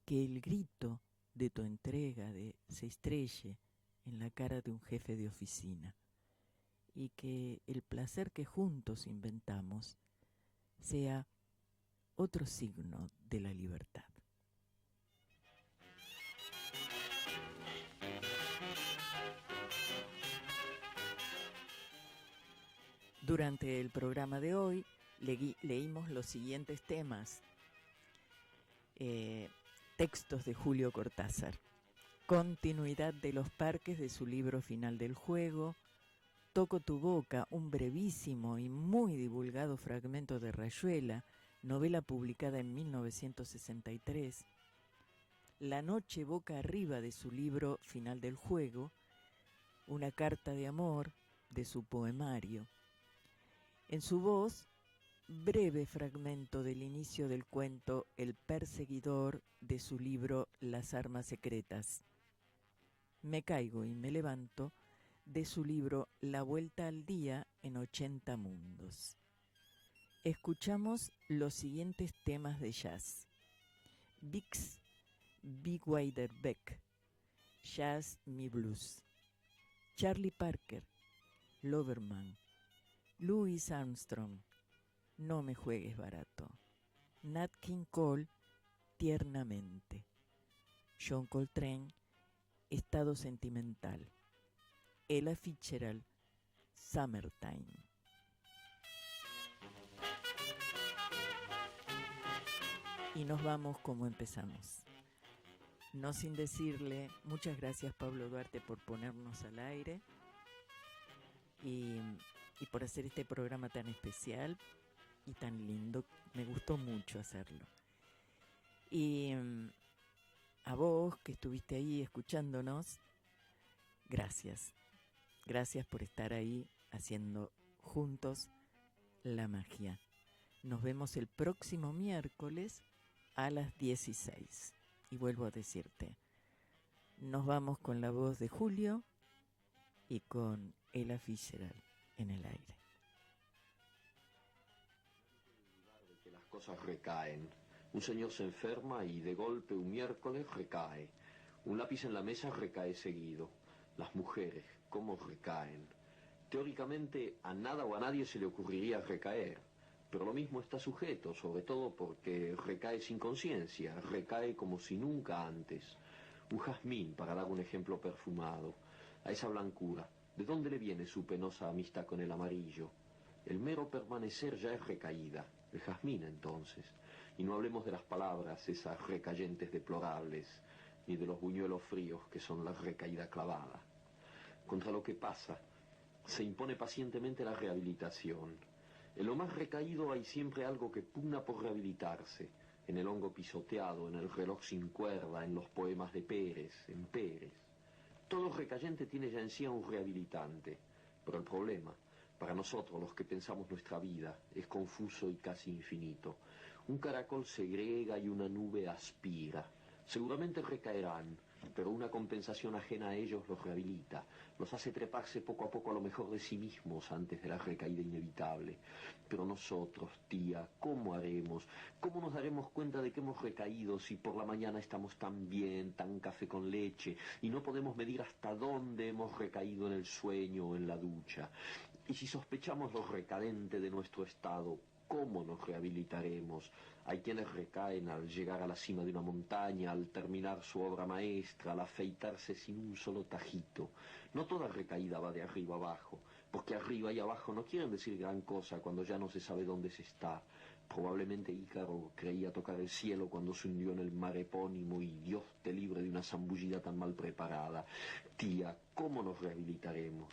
que el grito de tu entrega se estrelle en la cara de un jefe de oficina y que el placer que juntos inventamos sea otro signo de la libertad. Durante el programa de hoy leímos los siguientes temas. Textos de Julio Cortázar. Continuidad de los parques de su libro Final del juego. Toco tu boca, un brevísimo y muy divulgado fragmento de Rayuela, novela publicada en 1963. La noche boca arriba de su libro Final del juego. Una carta de amor de su poemario. En su voz, breve fragmento del inicio del cuento El perseguidor de su libro Las armas secretas. Me caigo y me levanto de su libro La vuelta al día en 80 mundos. Escuchamos los siguientes temas de jazz. Bix Beiderbecke, Jazz Mi Blues. Charlie Parker, Loverman. Louis Armstrong, No me juegues barato. Nat King Cole, Tiernamente. John Coltrane, Estado sentimental. Ella Fitzgerald, Summertime. Y nos vamos como empezamos. No sin decirle muchas gracias, Pablo Duarte, por ponernos al aire y por hacer este programa tan especial y tan lindo. Me gustó mucho hacerlo. Y a vos que estuviste ahí escuchándonos, gracias. Gracias por estar ahí haciendo juntos la magia. Nos vemos el próximo miércoles a las 16. Y vuelvo a decirte, nos vamos con la voz de Julio y con Ella Fitzgerald en el aire. Que las cosas recaen. Un señor se enferma y de golpe un miércoles recae. Un lápiz en la mesa recae seguido. Las mujeres, ¿cómo recaen? Teóricamente a nada o a nadie se le ocurriría recaer, pero lo mismo está sujeto, sobre todo porque recae sin conciencia, recae como si nunca antes. Un jazmín, para dar un ejemplo perfumado. A esa blancura, ¿de dónde le viene su penosa amistad con el amarillo? El mero permanecer ya es recaída, el jazmín entonces. Y no hablemos de las palabras, esas recayentes deplorables, ni de los buñuelos fríos que son la recaída clavada. Contra lo que pasa, se impone pacientemente la rehabilitación. En lo más recaído hay siempre algo que pugna por rehabilitarse, en el hongo pisoteado, en el reloj sin cuerda, en los poemas de Pérez, en Pérez. Todo recayente tiene ya en sí a un rehabilitante, pero el problema, para nosotros los que pensamos nuestra vida, es confuso y casi infinito. Un caracol segrega y una nube aspira. Seguramente recaerán, pero una compensación ajena a ellos los rehabilita, los hace treparse poco a poco a lo mejor de sí mismos antes de la recaída inevitable. Pero nosotros, tía, ¿cómo haremos? ¿Cómo nos daremos cuenta de que hemos recaído si por la mañana estamos tan bien, tan café con leche, y no podemos medir hasta dónde hemos recaído en el sueño o en la ducha? Y si sospechamos lo recadente de nuestro estado, ¿cómo nos rehabilitaremos? Hay quienes recaen al llegar a la cima de una montaña, al terminar su obra maestra, al afeitarse sin un solo tajito. No toda recaída va de arriba abajo, porque arriba y abajo no quieren decir gran cosa cuando ya no se sabe dónde se está. Probablemente Ícaro creía tocar el cielo cuando se hundió en el mar epónimo y Dios te libre de una zambullida tan mal preparada. Tía, ¿cómo nos rehabilitaremos?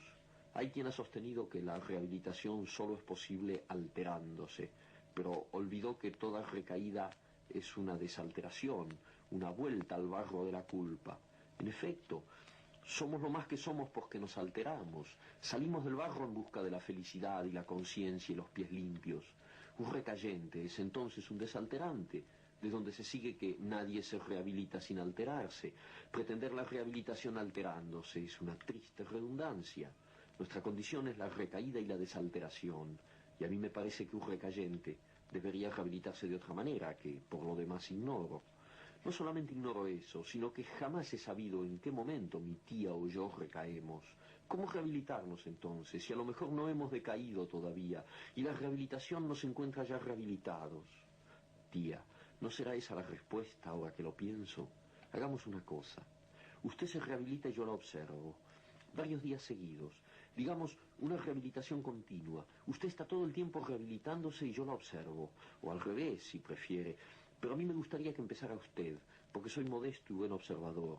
Hay quien ha sostenido que la rehabilitación solo es posible alterándose, pero olvidó que toda recaída es una desalteración, una vuelta al barro de la culpa. En efecto, somos lo más que somos porque nos alteramos. Salimos del barro en busca de la felicidad y la conciencia y los pies limpios. Un recayente es entonces un desalterante, de donde se sigue que nadie se rehabilita sin alterarse. Pretender la rehabilitación alterándose es una triste redundancia. Nuestra condición es la recaída y la desalteración, y a mí me parece que un recayente debería rehabilitarse de otra manera, que por lo demás ignoro. No solamente ignoro eso, sino que jamás he sabido en qué momento mi tía o yo recaemos. ¿Cómo rehabilitarnos entonces, si a lo mejor no hemos decaído todavía, y la rehabilitación nos encuentra ya rehabilitados? Tía, ¿no será esa la respuesta ahora que lo pienso? Hagamos una cosa. Usted se rehabilita y yo la observo. Varios días seguidos. Digamos, Una rehabilitación continua. Usted está todo el tiempo rehabilitándose y yo la observo. O al revés, si prefiere. Pero a mí me gustaría que empezara usted, porque soy modesto y buen observador.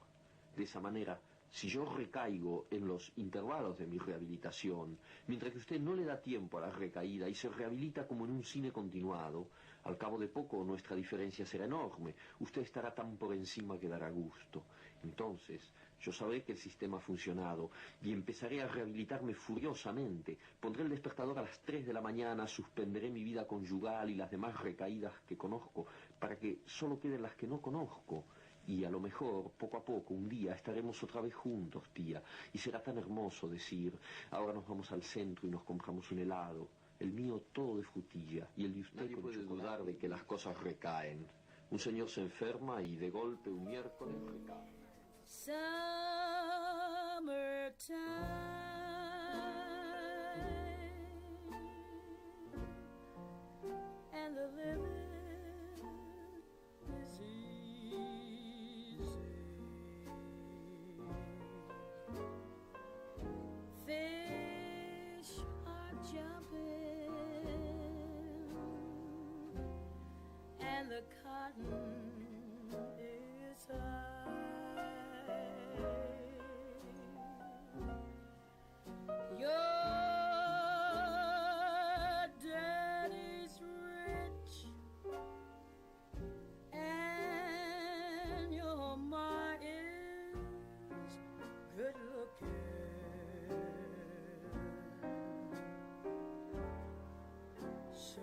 De esa manera, si yo recaigo en los intervalos de mi rehabilitación, mientras que usted no le da tiempo a la recaída y se rehabilita como en un cine continuado, al cabo de poco nuestra diferencia será enorme. Usted estará tan por encima que dará gusto. Entonces, yo sabré que el sistema ha funcionado y empezaré a rehabilitarme furiosamente. Pondré el despertador a las 3 de la mañana, suspenderé mi vida conyugal y las demás recaídas que conozco, para que solo queden las que no conozco. Y a lo mejor, poco a poco, un día estaremos otra vez juntos, tía. Y será tan hermoso decir, ahora nos vamos al centro y nos compramos un helado. El mío todo de frutilla y el de usted Nadie con puede chocolate. dudar de que las cosas recaen. Un señor se enferma y de golpe un miércoles recae. And the living is easy. Fish are jumping and the cotton is high. Your daddy's rich and your ma is good looking. So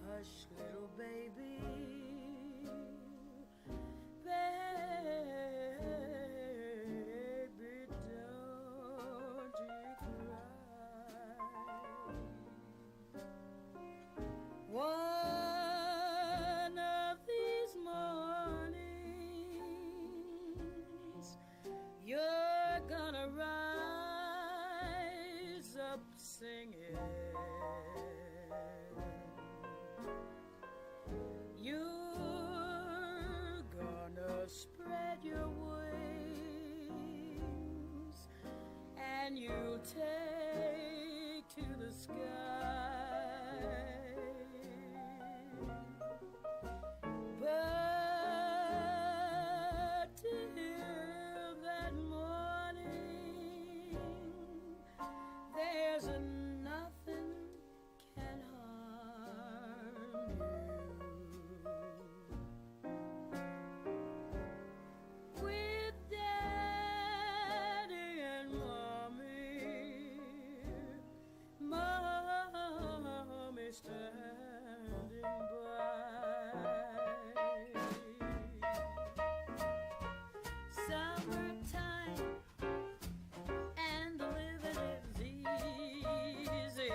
hush, little baby, baby, don't you cry. One of these mornings, you're gonna rise up singing. You're gonna spread your wings and you'll take to the sky. But till that morning, there's nothing can harm you. With Daddy and Mommy standing by. Summertime and the living is easy.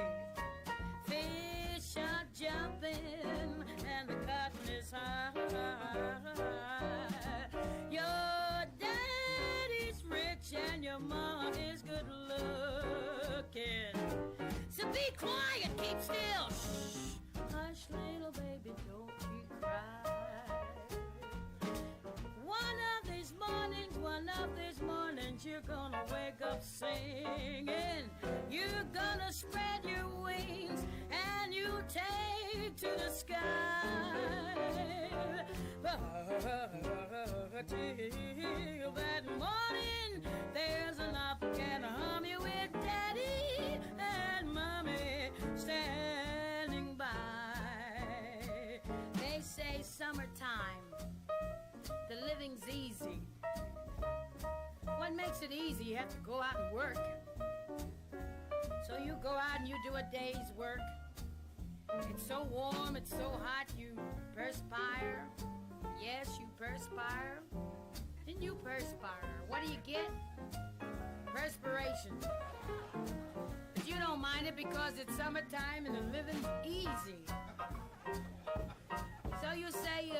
Fish are jumping and the cotton is high. Your daddy's rich and your mom is good looking. So be quiet, keep still. Shh. Hush, little baby, don't you cry. One of these mornings, you're gonna wake up singing. You're gonna spread your wings and you take to the sky. Till that morning, there's enough can harm you with Daddy and Mommy standing by. They say summertime, the living's easy. What makes it easy? You have to go out and work. So you go out and you do a day's work. It's so warm, it's so hot, you perspire. Yes, you perspire. And you perspire. What do you get? Perspiration. But you don't mind it because it's summertime and the living's easy. So you say,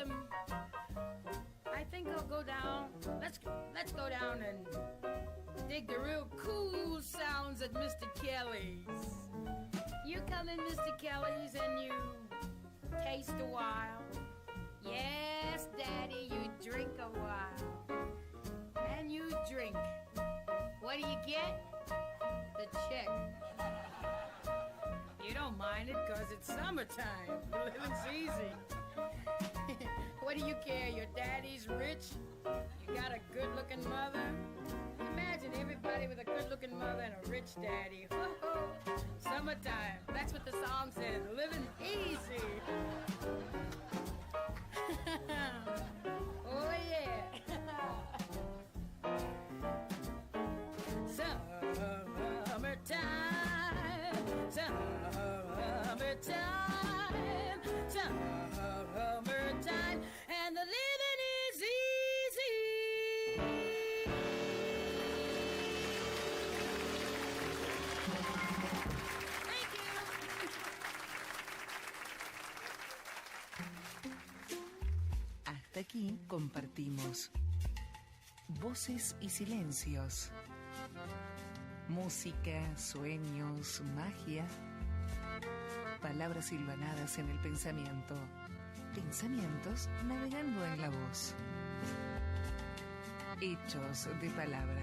I think I'll go down. Let's go down and dig the real cool sounds at Mr. Kelly's. You come in Mr. Kelly's and you taste a while. Yes, Daddy, you drink a while. And you drink. What do you get? the check. You don't mind it because it's summertime. Living's easy. What do you care? Your daddy's rich? You got a good-looking mother? Imagine everybody with a good-looking mother and a rich daddy. Summertime. That's what the song says. Living easy. Oh, yeah. Summertime. Summertime. Summertime. And the living is easy. Thank you. Hasta aquí compartimos voces y silencios, música, sueños, magia, palabras silvanadas en el pensamiento, pensamientos navegando en la voz. Hechos de palabra.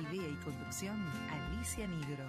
Idea y conducción, Alicia Nigro.